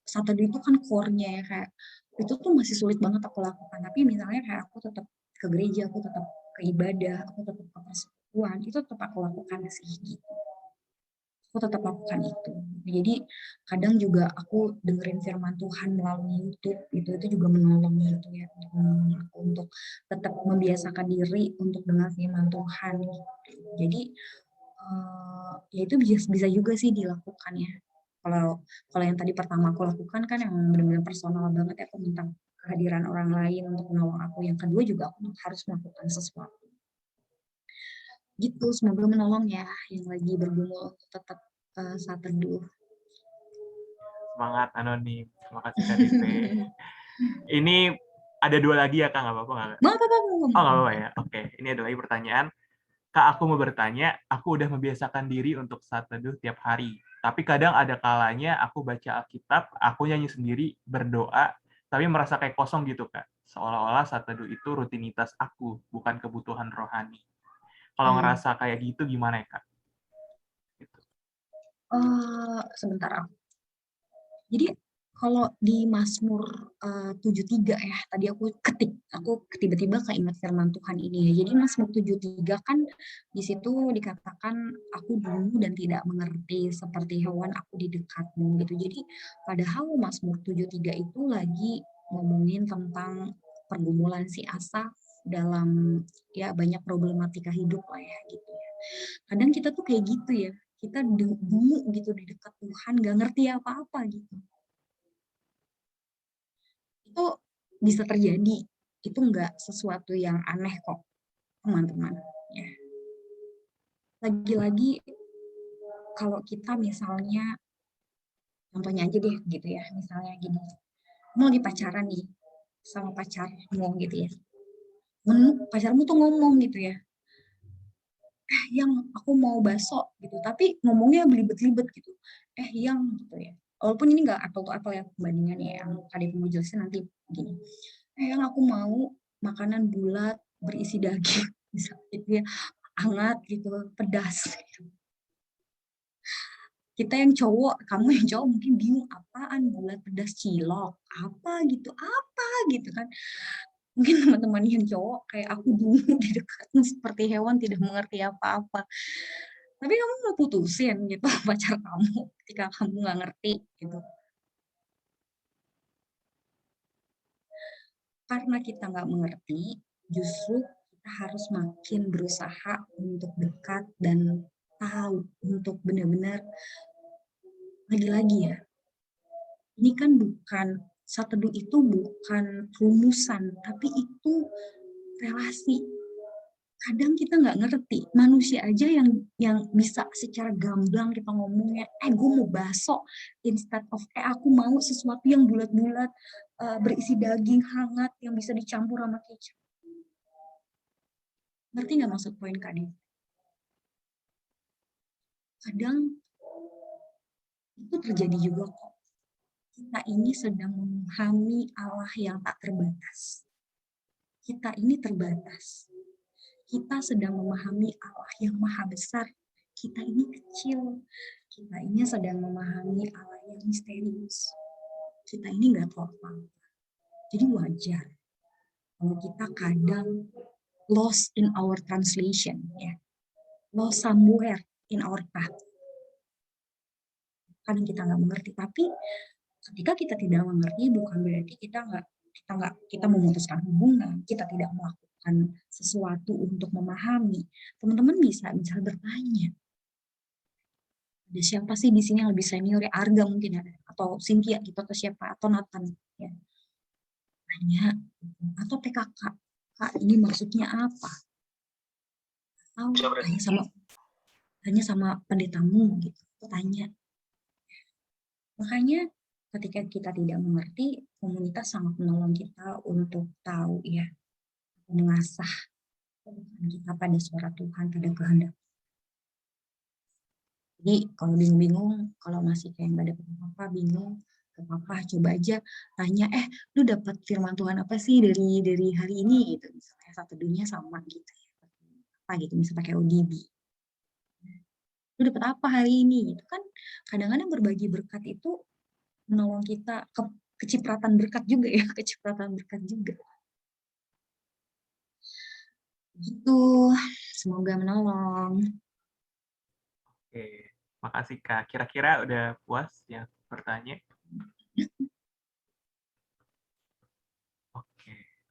saat tadi itu kan core-nya ya, kayak itu tuh masih sulit banget aku lakukan. Tapi misalnya kayak aku tetap ke gereja, aku tetap ke ibadah, aku tetap ke persekutuan, itu tetap aku lakukan sih gitu. Aku tetap lakukan itu. Jadi kadang juga aku dengerin firman Tuhan melalui YouTube, itu juga menolong gitu ya, untuk menolong aku untuk tetap membiasakan diri untuk dengar firman Tuhan gitu. Jadi ya itu bisa juga sih dilakukan ya. Kalau yang tadi pertama aku lakukan kan yang benar-benar personal banget ya, aku minta kehadiran orang lain untuk menolong aku. Yang kedua juga aku harus melakukan sesuatu. Gitu, semoga menolong ya yang lagi bergumul untuk tetap saat teduh. Semangat anonim. Terima kasih Kak Dite. Ini ada 2 lagi ya Kak, nggak apa-apa nggak? Mau apa? Oh nggak apa-apa ya? Oke, ini ada lagi pertanyaan. Kak, aku mau bertanya, aku udah membiasakan diri untuk saat teduh tiap hari. Tapi kadang ada kalanya aku baca Alkitab, aku nyanyi sendiri, berdoa, tapi merasa kayak kosong gitu, Kak. Seolah-olah saat teduh itu rutinitas aku, bukan kebutuhan rohani. Kalau ngerasa kayak gitu gimana ya, Kak? Gitu. Sebentar. Jadi kalau di Mazmur 73 ya, tadi aku tiba-tiba keinget firman Tuhan ini ya. Jadi Mazmur 73 kan di situ dikatakan aku dulu dan tidak mengerti seperti hewan aku di dekatmu gitu. Jadi padahal Mazmur 73 itu lagi ngomongin tentang pergumulan si Asaf dalam ya banyak problematika hidup lah ya gitu ya. Kadang kita tuh kayak gitu ya, kita dulu gitu di dekat Tuhan gak ngerti apa-apa gitu. Itu bisa terjadi, itu enggak sesuatu yang aneh kok teman-teman ya. Lagi-lagi kalau kita misalnya, contohnya aja deh gitu ya, misalnya gini, kamu lagi pacaran nih sama pacarmu gitu ya, pacarmu tuh ngomong gitu ya, yang aku mau bakso gitu, tapi ngomongnya belibet-libet gitu, yang gitu ya, walaupun ini nggak apple to apple ya perbandingannya, yang tadi aku mau jelasin nanti gini, yang aku mau makanan bulat berisi daging misalnya gitu ya, hangat gitu, pedas gitu. Kita yang cowok, kamu yang cowok mungkin bingung, apaan bulat pedas cilok, apa gitu kan. Mungkin teman-teman yang cowok kayak aku dulu di dekatmu seperti hewan tidak mengerti apa-apa. Tapi kamu mau putusin gitu pacar kamu ketika kamu nggak ngerti gitu. Karena kita nggak mengerti, justru kita harus makin berusaha untuk dekat dan tahu untuk benar-benar lagi-lagi ya. Ini kan saat teduh itu bukan rumusan, tapi itu relasi. Kadang kita nggak ngerti, manusia aja yang bisa secara gamblang kita ngomongnya, gue mau bakso, instead of aku mau sesuatu yang bulat-bulat, berisi daging hangat yang bisa dicampur sama kecap. Ngerti nggak maksud poin Kak Dev? kadang itu terjadi juga kok. Kita ini sedang memahami Allah yang tak terbatas. Kita ini terbatas. Kita sedang memahami Allah yang maha besar. Kita ini kecil. Kita ini sedang memahami Allah yang misterius. Kita ini nggak tahu apa-apa. Jadi wajar kalau kita kadang lost in our translation, ya, lost somewhere in our path. Kadang kita nggak mengerti, tapi ketika kita tidak mengerti bukan berarti kita memutuskan hubungan, kita tidak melakukan sesuatu untuk memahami. Teman-teman bisa bertanya, ada siapa sih di sini yang lebih senior, ya Arga mungkin ada, atau Cynthia gitu, atau siapa, atau Nathan, ya. Tanya, atau PKK, Kak ini maksudnya apa? Atau tanya sama pendetamu gitu, tanya. Makanya ketika kita tidak mengerti, komunitas sangat menolong kita untuk tahu, ya, mengasah kita pada suara Tuhan, pada kehendak. Jadi kalau bingung-bingung, kalau masih kayak nggak dapet apa-apa, bingung, gak apa-apa, coba aja tanya, lu dapat firman Tuhan apa sih dari hari ini gitu, misalnya satu dunia sama gitu ya, apa gitu, misalnya pakai ODB. Lu dapat apa hari ini? Itu kan kadang-kadang berbagi berkat itu menolong kita kecipratan berkat juga ya, kecipratan berkat juga. Gitu, semoga menolong. Oke, makasih Kak. Kira-kira udah puas yang bertanya?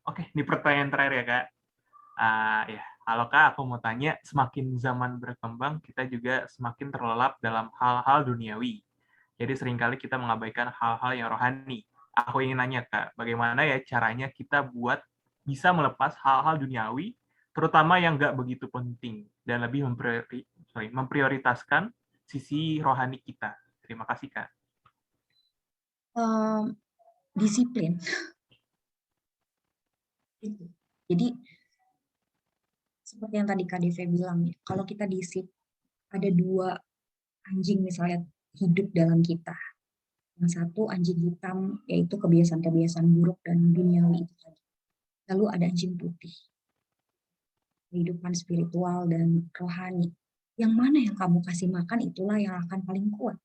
Oke, ini pertanyaan terakhir ya Kak. Ya, halo Kak, aku mau tanya, semakin zaman berkembang, kita juga semakin terlelap dalam hal-hal duniawi. Jadi seringkali kita mengabaikan hal-hal yang rohani. Aku ingin nanya Kak, bagaimana ya caranya kita buat bisa melepas hal-hal duniawi, terutama yang nggak begitu penting, dan lebih memprioritaskan sisi rohani kita. Terima kasih Kak. Disiplin. Jadi seperti yang tadi Kak Deve bilang, ya, kalau kita ada dua anjing misalnya hidup dalam kita. Yang satu anjing hitam, yaitu kebiasaan-kebiasaan buruk dan duniawi itu tadi. Lalu ada anjing putih, kehidupan spiritual dan rohani. Yang mana yang kamu kasih makan itulah yang akan paling kuat,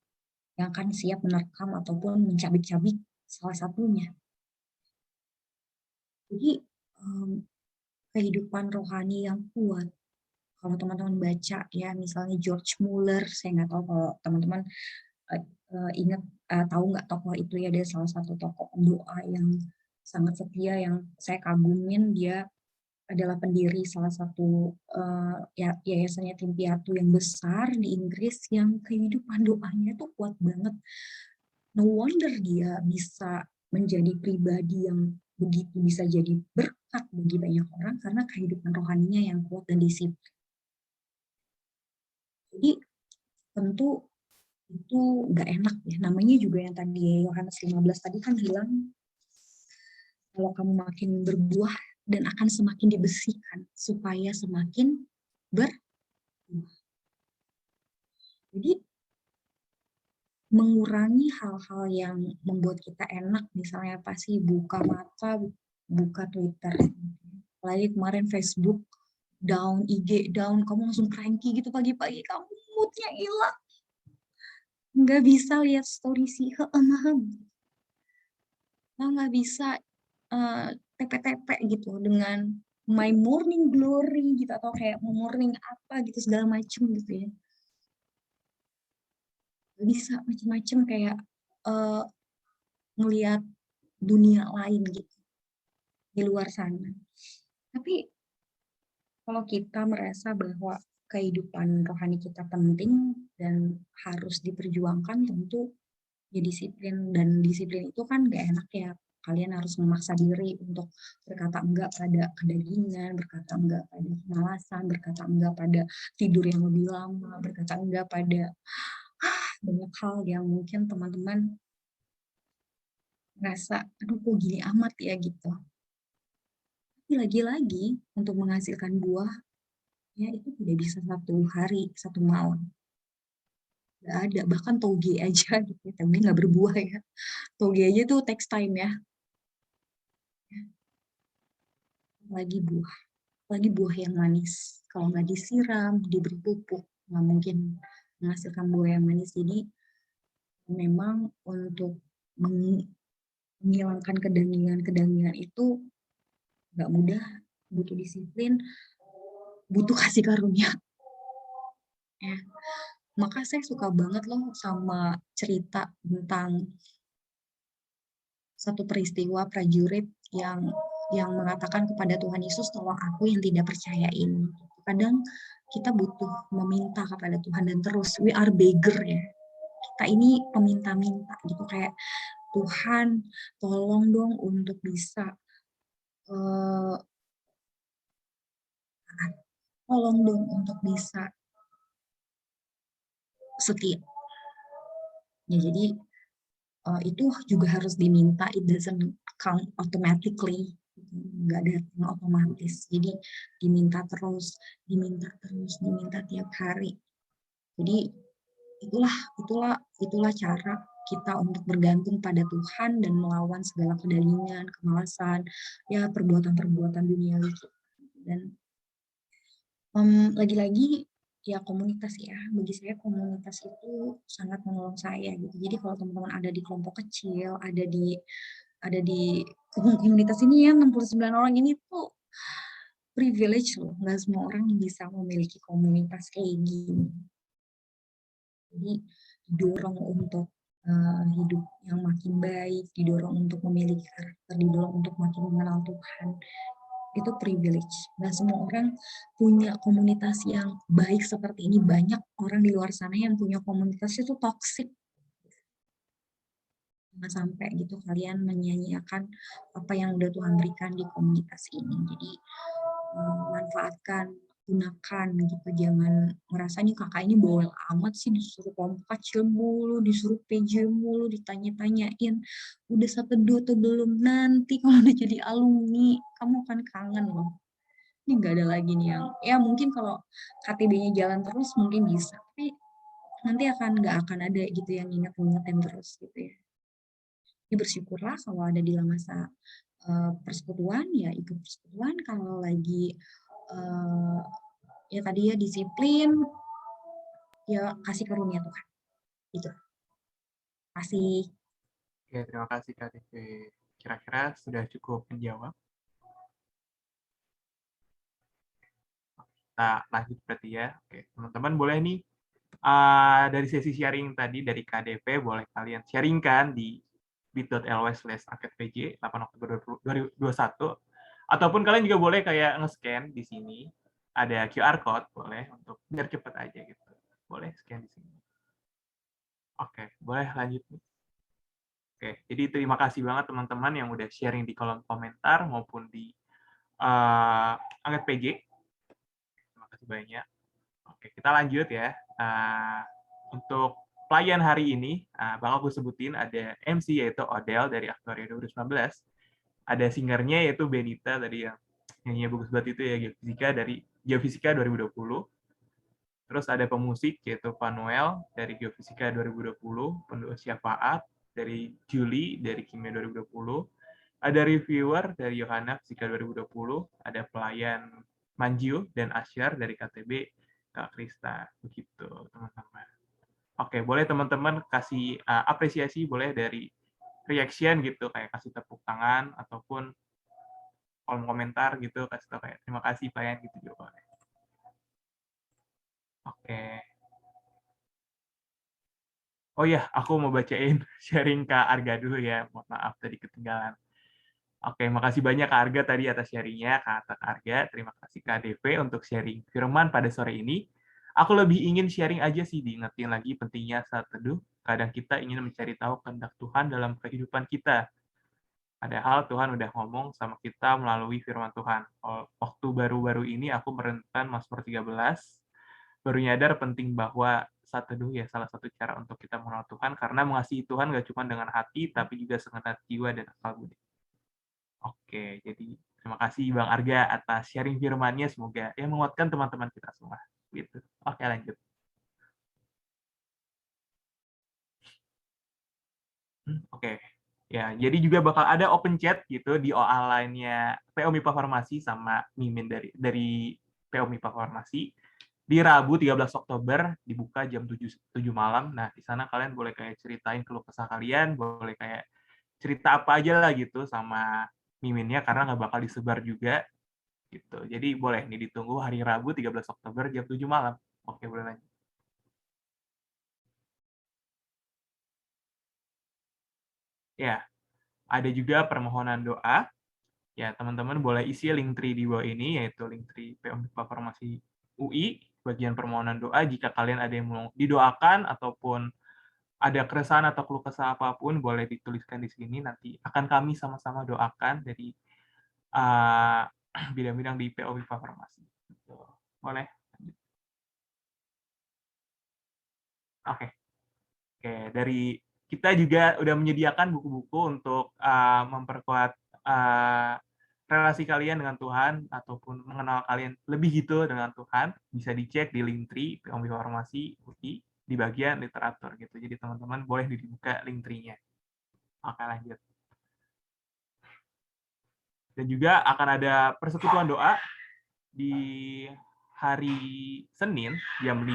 yang akan siap menerkam ataupun mencabik-cabik salah satunya. Jadi kehidupan rohani yang kuat, kalau teman-teman baca ya, misalnya George Mueller, saya nggak tahu kalau teman-teman ingat, tahu nggak tokoh itu ya, dia salah satu tokoh doa yang sangat setia yang saya kagumin. Dia adalah pendiri salah satu yayasan yatim piatu yang besar di Inggris, yang kehidupan doanya tuh kuat banget. No wonder dia bisa menjadi pribadi yang begitu bisa jadi berkat bagi banyak orang karena kehidupan rohaninya yang kuat dan disiplin. Jadi tentu itu nggak enak ya, namanya juga yang tadi Yohanes 15 tadi kan bilang, kalau kamu makin berbuah dan akan semakin dibesikan supaya semakin berbuah. Jadi mengurangi hal-hal yang membuat kita enak, misalnya apa sih, buka mata, buka Twitter, apalagi kemarin Facebook down, IG down, kamu langsung cranky gitu pagi-pagi, kamu moodnya hilang, nggak bisa lihat story sih, nggak bisa TP-TP gitu dengan my morning glory gitu, atau kayak morning apa gitu segala macem gitu ya. Bisa macam-macam kayak ngelihat dunia lain gitu di luar sana. Tapi kalau kita merasa bahwa kehidupan rohani kita penting dan harus diperjuangkan, tentu ya disiplin. Dan disiplin itu kan gak enak ya. Kalian harus memaksa diri untuk berkata enggak pada kedagingan, berkata enggak pada kemalasan, berkata enggak pada tidur yang lebih lama, berkata enggak pada banyak hal yang mungkin teman-teman ngerasa, aduh kok gini amat ya gitu. Tapi lagi-lagi untuk menghasilkan buah, ya itu tidak bisa satu hari, satu malam. nggak ada, bahkan toge aja gitu, tapi nggak berbuah ya. Toge aja tuh takes time ya, lagi buah yang manis. Kalau nggak disiram, diberi pupuk, nggak mungkin menghasilkan buah yang manis. Jadi memang untuk menghilangkan kedagingan itu nggak mudah, butuh disiplin, butuh kasih karunia. Ya. Maka saya suka banget loh sama cerita tentang satu peristiwa prajurit yang mengatakan kepada Tuhan Yesus, tolong aku yang tidak percaya ini. Kadang kita butuh meminta kepada Tuhan dan terus we are beggar ya. Kita ini peminta-minta gitu, kayak Tuhan tolong dong untuk bisa uh, tolong dong untuk bisa setia. Ya, jadi itu juga harus diminta, it doesn't come automatically, nggak datang otomatis. Jadi diminta terus, diminta tiap hari. Jadi itulah cara kita untuk bergantung pada Tuhan dan melawan segala kedagingan, kemalasan, ya perbuatan-perbuatan duniawi. Dan lagi-lagi ya komunitas ya, bagi saya komunitas itu sangat menolong saya gitu. Jadi kalau teman-teman ada di kelompok kecil, ada di komunitas ini ya 69 orang ini tuh privilege loh, nggak semua orang bisa memiliki komunitas kayak gini. Jadi didorong untuk hidup yang makin baik, didorong untuk memiliki karakter, didorong untuk makin mengenal Tuhan. Itu privilege. Nah, semua orang punya komunitas yang baik seperti ini. Banyak orang di luar sana yang punya komunitas itu toksik. Jangan sampai gitu kalian menyia-nyiakan apa yang udah Tuhan berikan di komunitas ini. Jadi manfaatkan, gunakan gitu. Jangan merasa nih kakak ini bawel amat sih, disuruh kelompok kecil mulu, disuruh PJ mulu, ditanya-tanyain udah satu dua atau belum, nanti kalau udah jadi alumni kamu akan kangen loh. Ini nggak ada lagi nih yang ya mungkin kalau KTB-nya jalan terus mungkin bisa, tapi nanti nggak akan ada gitu yang ingat-ingatin terus gitu ya. Jadi bersyukurlah kalau ada di masa persekutuan ya ikut persekutuan, kalau lagi ya tadi ya disiplin, ya kasih karunia Tuhan gitu. Kasih. Oke, terima kasih Kak TV. Kira-kira sudah cukup menjawab. Kita lanjut berarti ya. Oke, teman-teman boleh nih dari sesi sharing tadi dari KDP boleh kalian sharingkan di bit.ly/akadpj 8 Oktober 2021, ataupun kalian juga boleh kayak nge-scan di sini ada QR code, boleh untuk biar cepet aja gitu. Boleh scan di sini. Oke, boleh lanjut nih. Oke, jadi terima kasih banget teman-teman yang udah sharing di kolom komentar maupun di Angkat PJ. Terima kasih banyak. Oke, kita lanjut ya. Untuk pelayan hari ini, bakal aku sebutin ada MC yaitu Odell dari Aktoria 2019. Ada singernya yaitu Benita tadi yang nyanyinya bagus banget itu ya, Geofisika 2020. Terus ada pemusik yaitu Panuel dari Geofisika 2020, pendoa syafaat dari Julie dari Kimia 2020. Ada reviewer dari Yohana Fisika 2020, ada pelayan Manju dan Asyar dari KTB Kak Krista. Begitu, teman-teman. Oke, boleh teman-teman kasih apresiasi, boleh dari reaction gitu, kayak kasih tepuk tangan, ataupun kolom komentar gitu, kasih tau kayak terima kasih Pak Yan gitu juga boleh. Oke. Oh ya, aku mau bacain sharing Kak Arga dulu ya, mohon maaf tadi ketinggalan. Oke, makasih banyak Kak Arga tadi atas sharingnya, Kak Arga. Terima kasih Kak DP untuk sharing firman pada sore ini. Aku lebih ingin sharing aja sih, diingetin lagi pentingnya saat teduh. Kadang kita ingin mencari tahu kehendak Tuhan dalam kehidupan kita. Padahal Tuhan udah ngomong sama kita melalui firman Tuhan. Waktu baru-baru ini aku merenungkan Mazmur 13, baru nyadar penting bahwa saat teduh ya salah satu cara untuk kita mengenal Tuhan, karena mengasihi Tuhan gak cuma dengan hati, tapi juga segenap jiwa dan akal budi. Oke, jadi terima kasih Bang Arga atas sharing firman-nya, semoga ya menguatkan teman-teman kita semua. Gitu. Oke, lanjut. Oke. Ya, jadi juga bakal ada open chat gitu di OA lainnya PO MIPA Farmasi sama Mimin dari PO MIPA Farmasi. Di Rabu 13 Oktober dibuka jam 7 malam. Nah, di sana kalian boleh kayak ceritain keluh kesah kalian, boleh kayak cerita apa aja lah gitu sama Miminnya karena nggak bakal disebar juga gitu. Jadi boleh nih ditunggu hari Rabu 13 Oktober jam 7 malam. Oke, boleh lanjut. Ya, ada juga permohonan doa. Ya, teman-teman boleh isi link tree di bawah ini, yaitu link tree PO MIPA Farmasi UI, bagian permohonan doa. Jika kalian ada yang mau didoakan, ataupun ada keresahan atau keluh kesah apapun, boleh dituliskan di sini. Nanti akan kami sama-sama doakan dari uh, bidang-bidang di PO MIPA Farmasi. Boleh? Oke. Oke, dari kita juga udah menyediakan buku-buku untuk memperkuat uh, relasi kalian dengan Tuhan ataupun mengenal kalian lebih gitu dengan Tuhan. Bisa dicek di Linktree PO Farmasi UI di bagian literatur gitu. Jadi teman-teman boleh dibuka Linktree-nya. Oke, lanjut. Dan juga akan ada persekutuan doa di hari Senin jam 5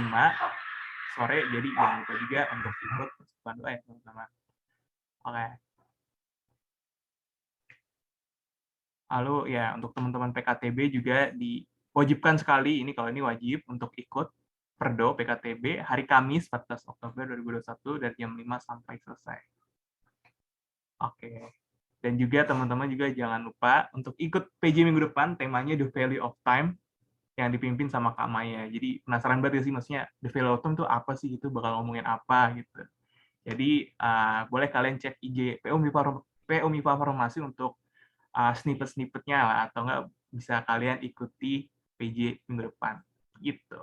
sore. Jadi jangan lupa juga untuk ikut persekutuan doa ya teman-teman. Oke. Lalu ya untuk teman-teman PKTB juga diwajibkan sekali, ini kalau ini wajib untuk ikut Perdo PKTB hari Kamis 14 Oktober 2021 dari jam 5 sampai selesai. Oke. Dan juga teman-teman juga jangan lupa untuk ikut PJ minggu depan, temanya The Value of Time, yang dipimpin sama Kak Maya. Jadi penasaran banget sih, maksudnya The Value of Time itu apa sih, gitu, bakal ngomongin apa gitu. Jadi boleh kalian cek IG PO MIPA Farmasi untuk snippet-snippetnya lah, atau enggak bisa kalian ikuti PJ minggu depan gitu.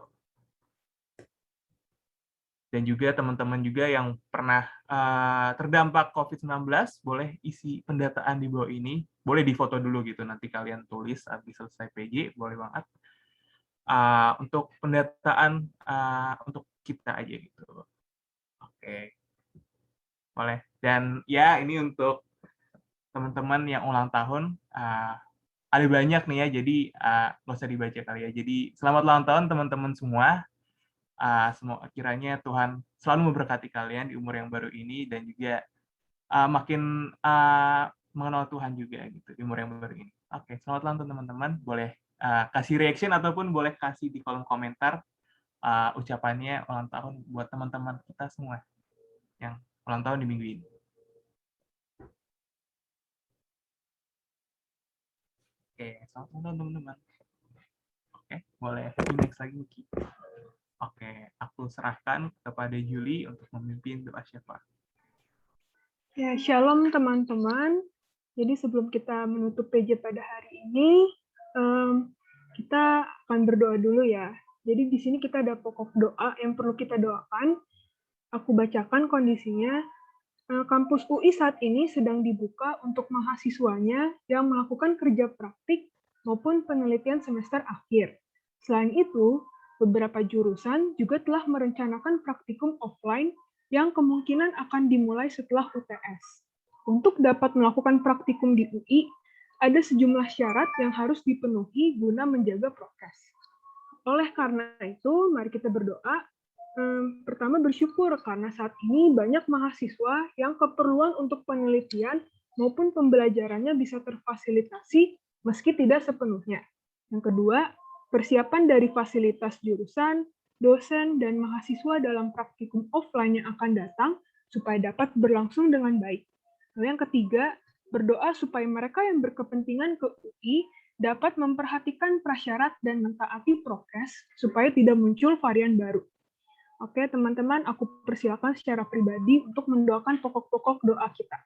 Dan juga teman-teman juga yang pernah terdampak COVID-19 boleh isi pendataan di bawah ini, boleh difoto dulu gitu, nanti kalian tulis habis selesai PJ, boleh banget untuk pendataan untuk kita aja gitu. Oke, boleh. Dan ya ini untuk teman-teman yang ulang tahun, ada banyak nih ya, jadi nggak usah dibaca kali ya. Jadi selamat ulang tahun teman-teman semua. Semoga kiranya Tuhan selalu memberkati kalian di umur yang baru ini, dan juga makin mengenal Tuhan juga gitu di umur yang baru ini. Oke, selamat ulang tahun teman-teman. Boleh kasih reaction ataupun boleh kasih di kolom komentar ucapannya ulang tahun buat teman-teman kita semua yang ulang tahun di minggu ini. Oke, selamat ulang tahun teman-teman. Oke, boleh di next lagi Miki. Oke, aku serahkan kepada Juli untuk memimpin doa syafaat. Ya, shalom teman-teman. Jadi sebelum kita menutup PJ pada hari ini, kita akan berdoa dulu ya. Jadi di sini kita ada pokok doa yang perlu kita doakan. Aku bacakan kondisinya. Kampus UI saat ini sedang dibuka untuk mahasiswanya yang melakukan kerja praktik maupun penelitian semester akhir. Selain itu, beberapa jurusan juga telah merencanakan praktikum offline yang kemungkinan akan dimulai setelah UTS. Untuk dapat melakukan praktikum di UI, ada sejumlah syarat yang harus dipenuhi guna menjaga prokes. Oleh karena itu, mari kita berdoa. Pertama bersyukur karena saat ini banyak mahasiswa yang keperluan untuk penelitian maupun pembelajarannya bisa terfasilitasi meski tidak sepenuhnya. Yang kedua, persiapan dari fasilitas jurusan, dosen, dan mahasiswa dalam praktikum offline yang akan datang supaya dapat berlangsung dengan baik. Lalu yang ketiga, berdoa supaya mereka yang berkepentingan ke UI dapat memperhatikan prasyarat dan mentaati prokes supaya tidak muncul varian baru. Oke, teman-teman, aku persilakan secara pribadi untuk mendoakan pokok-pokok doa kita.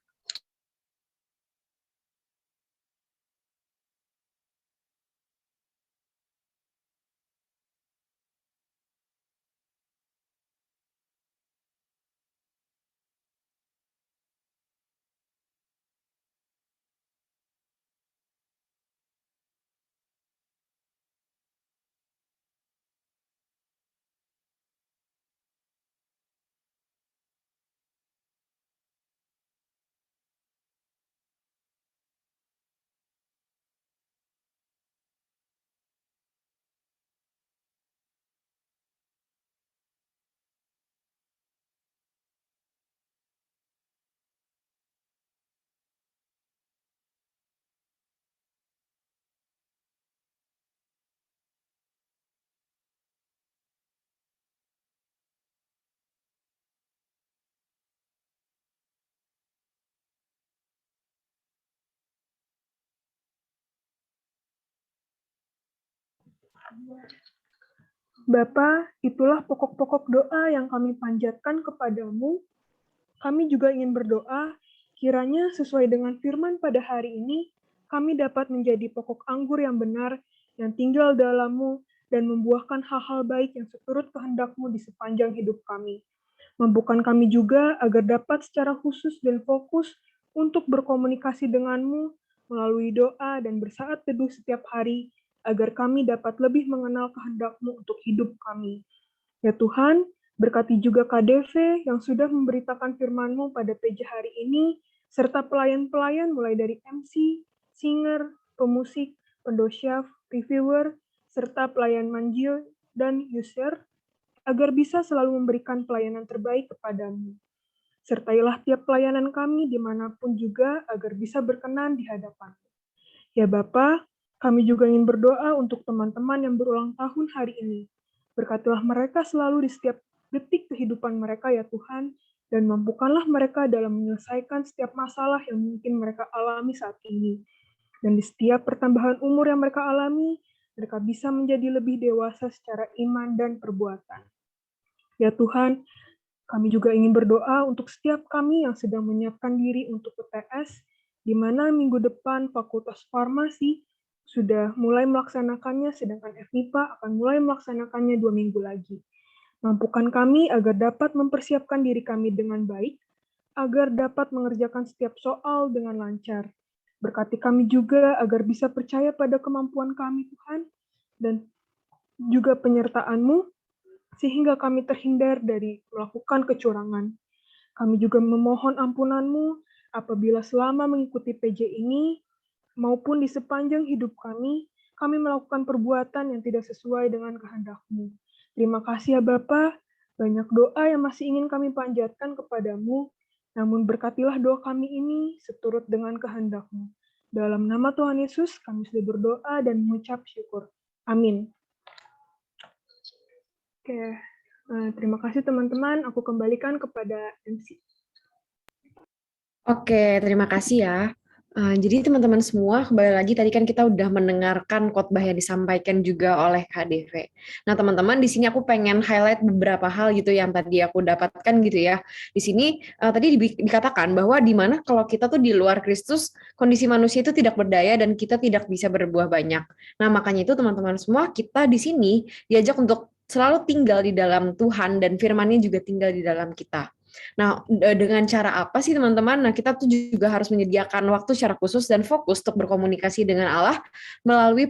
Bapa, itulah pokok-pokok doa yang kami panjatkan kepadamu. Kami juga ingin berdoa, kiranya sesuai dengan firman pada hari ini, kami dapat menjadi pokok anggur yang benar, yang tinggal dalam-Mu, dan membuahkan hal-hal baik yang seturut kehendak-Mu di sepanjang hidup kami. Mampukan kami juga agar dapat secara khusus dan fokus untuk berkomunikasi dengan-Mu melalui doa dan bersaat teduh setiap hari, agar kami dapat lebih mengenal kehendak-Mu untuk hidup kami. Ya Tuhan, berkati juga KDV yang sudah memberitakan firman-Mu pada PJ hari ini, serta pelayan-pelayan mulai dari MC, singer, pemusik, pendosyaf, reviewer, serta pelayan manjil dan user, agar bisa selalu memberikan pelayanan terbaik kepadamu. Sertailah tiap pelayanan kami dimanapun juga agar bisa berkenan di hadapan. Ya Bapa, kami juga ingin berdoa untuk teman-teman yang berulang tahun hari ini. Berkatilah mereka selalu di setiap detik kehidupan mereka ya Tuhan, dan mampukanlah mereka dalam menyelesaikan setiap masalah yang mungkin mereka alami saat ini. Dan di setiap pertambahan umur yang mereka alami, mereka bisa menjadi lebih dewasa secara iman dan perbuatan. Ya Tuhan, kami juga ingin berdoa untuk setiap kami yang sedang menyiapkan diri untuk UTS, di mana minggu depan Fakultas Farmasi sudah mulai melaksanakannya, sedangkan FMIPA akan mulai melaksanakannya 2 minggu lagi. Mampukan kami agar dapat mempersiapkan diri kami dengan baik, agar dapat mengerjakan setiap soal dengan lancar. Berkati kami juga agar bisa percaya pada kemampuan kami, Tuhan, dan juga penyertaan-Mu, sehingga kami terhindar dari melakukan kecurangan. Kami juga memohon ampunan-Mu apabila selama mengikuti PJ ini, maupun di sepanjang hidup kami melakukan perbuatan yang tidak sesuai dengan kehendak-Mu. Terima kasih ya Bapa, banyak doa yang masih ingin kami panjatkan kepadamu, namun berkatilah doa kami ini seturut dengan kehendak-Mu. Dalam nama Tuhan Yesus, kami sudah berdoa dan mengucap syukur. Amin. Oke, terima kasih teman-teman. Aku kembalikan kepada MC. Oke, terima kasih ya. Jadi teman-teman semua, kembali lagi tadi kan kita udah mendengarkan khotbah yang disampaikan juga oleh KDV. Nah teman-teman, di sini aku pengen highlight beberapa hal gitu yang tadi aku dapatkan gitu ya. Di sini tadi dikatakan bahwa di mana kalau kita tuh di luar Kristus, kondisi manusia itu tidak berdaya dan kita tidak bisa berbuah banyak. Nah makanya itu teman-teman semua, kita di sini diajak untuk selalu tinggal di dalam Tuhan dan firman-Nya juga tinggal di dalam kita. Nah, dengan cara apa sih teman-teman? Nah, kita tuh juga harus menyediakan waktu secara khusus dan fokus untuk berkomunikasi dengan Allah melalui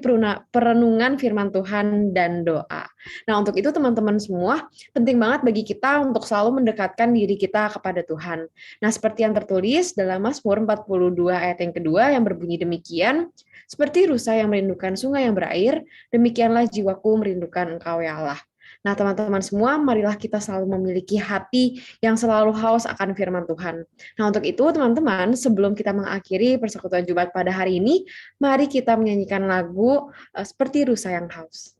perenungan firman Tuhan dan doa. Nah, untuk itu teman-teman semua, penting banget bagi kita untuk selalu mendekatkan diri kita kepada Tuhan. Nah, seperti yang tertulis dalam Mazmur 42 ayat yang kedua yang berbunyi demikian, seperti rusa yang merindukan sungai yang berair, demikianlah jiwaku merindukan Engkau ya Allah. Nah, teman-teman semua, marilah kita selalu memiliki hati yang selalu haus akan firman Tuhan. Nah, untuk itu, teman-teman, sebelum kita mengakhiri persekutuan Jumat pada hari ini, mari kita menyanyikan lagu seperti rusa yang haus.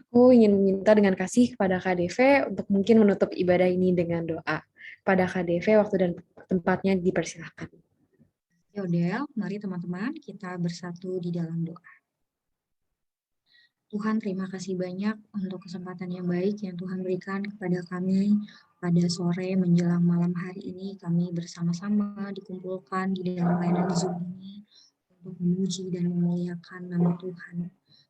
Aku ingin meminta dengan kasih kepada KDV untuk mungkin menutup ibadah ini dengan doa. Pada KDV, waktu dan tempatnya dipersilahkan. Yodel, mari teman-teman kita bersatu di dalam doa. Tuhan, terima kasih banyak untuk kesempatan yang baik yang Tuhan berikan kepada kami pada sore menjelang malam hari ini. Kami bersama-sama dikumpulkan di dalam layanan Zoom ini untuk memuji dan memuliakan nama Tuhan.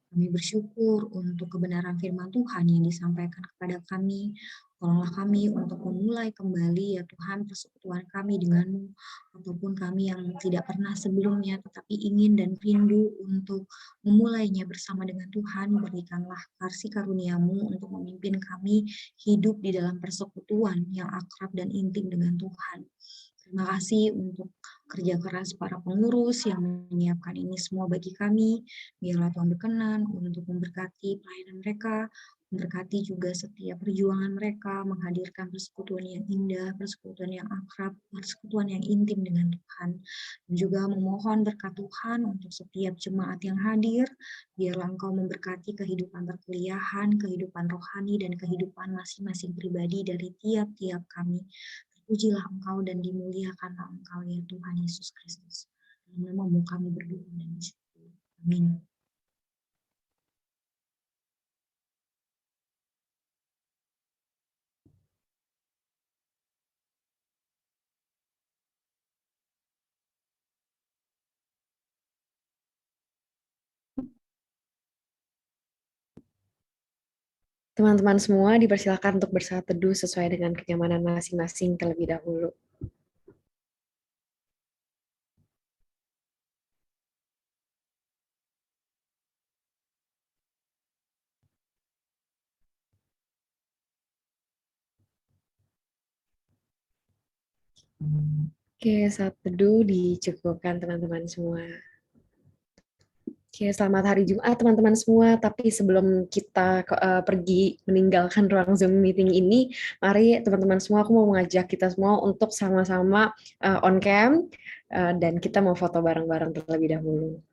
Kami bersyukur untuk kebenaran firman Tuhan yang disampaikan kepada kami. Tolonglah kami untuk memulai kembali ya Tuhan persekutuan kami dengan-Mu, ataupun kami yang tidak pernah sebelumnya tetapi ingin dan rindu untuk memulainya bersama dengan Tuhan. Berikanlah kasih karunia-Mu untuk memimpin kami hidup di dalam persekutuan yang akrab dan intim dengan Tuhan. Terima kasih untuk kerja keras para pengurus yang menyiapkan ini semua bagi kami. Biarlah Tuhan berkenan untuk memberkati pelayanan mereka, memberkati juga setiap perjuangan mereka, menghadirkan persekutuan yang indah, persekutuan yang akrab, persekutuan yang intim dengan Tuhan. Dan juga memohon berkat Tuhan untuk setiap jemaat yang hadir. Biarlah Engkau memberkati kehidupan perkuliahan, kehidupan rohani, dan kehidupan masing-masing pribadi dari tiap-tiap kami. Pujilah Engkau dan dimuliakanlah Engkau ya Tuhan Yesus Kristus. Dalam nama-Mu kami berdoa dan bersyukur. Amin. Teman-teman semua dipersilakan untuk bersaat teduh sesuai dengan kenyamanan masing-masing terlebih dahulu. Oke, saat teduh dicukupkan teman-teman semua. Oke, selamat hari Jumat teman-teman semua. Tapi sebelum kita pergi meninggalkan ruang Zoom meeting ini, mari teman-teman semua, aku mau mengajak kita semua untuk sama-sama on cam dan kita mau foto bareng-bareng terlebih dahulu.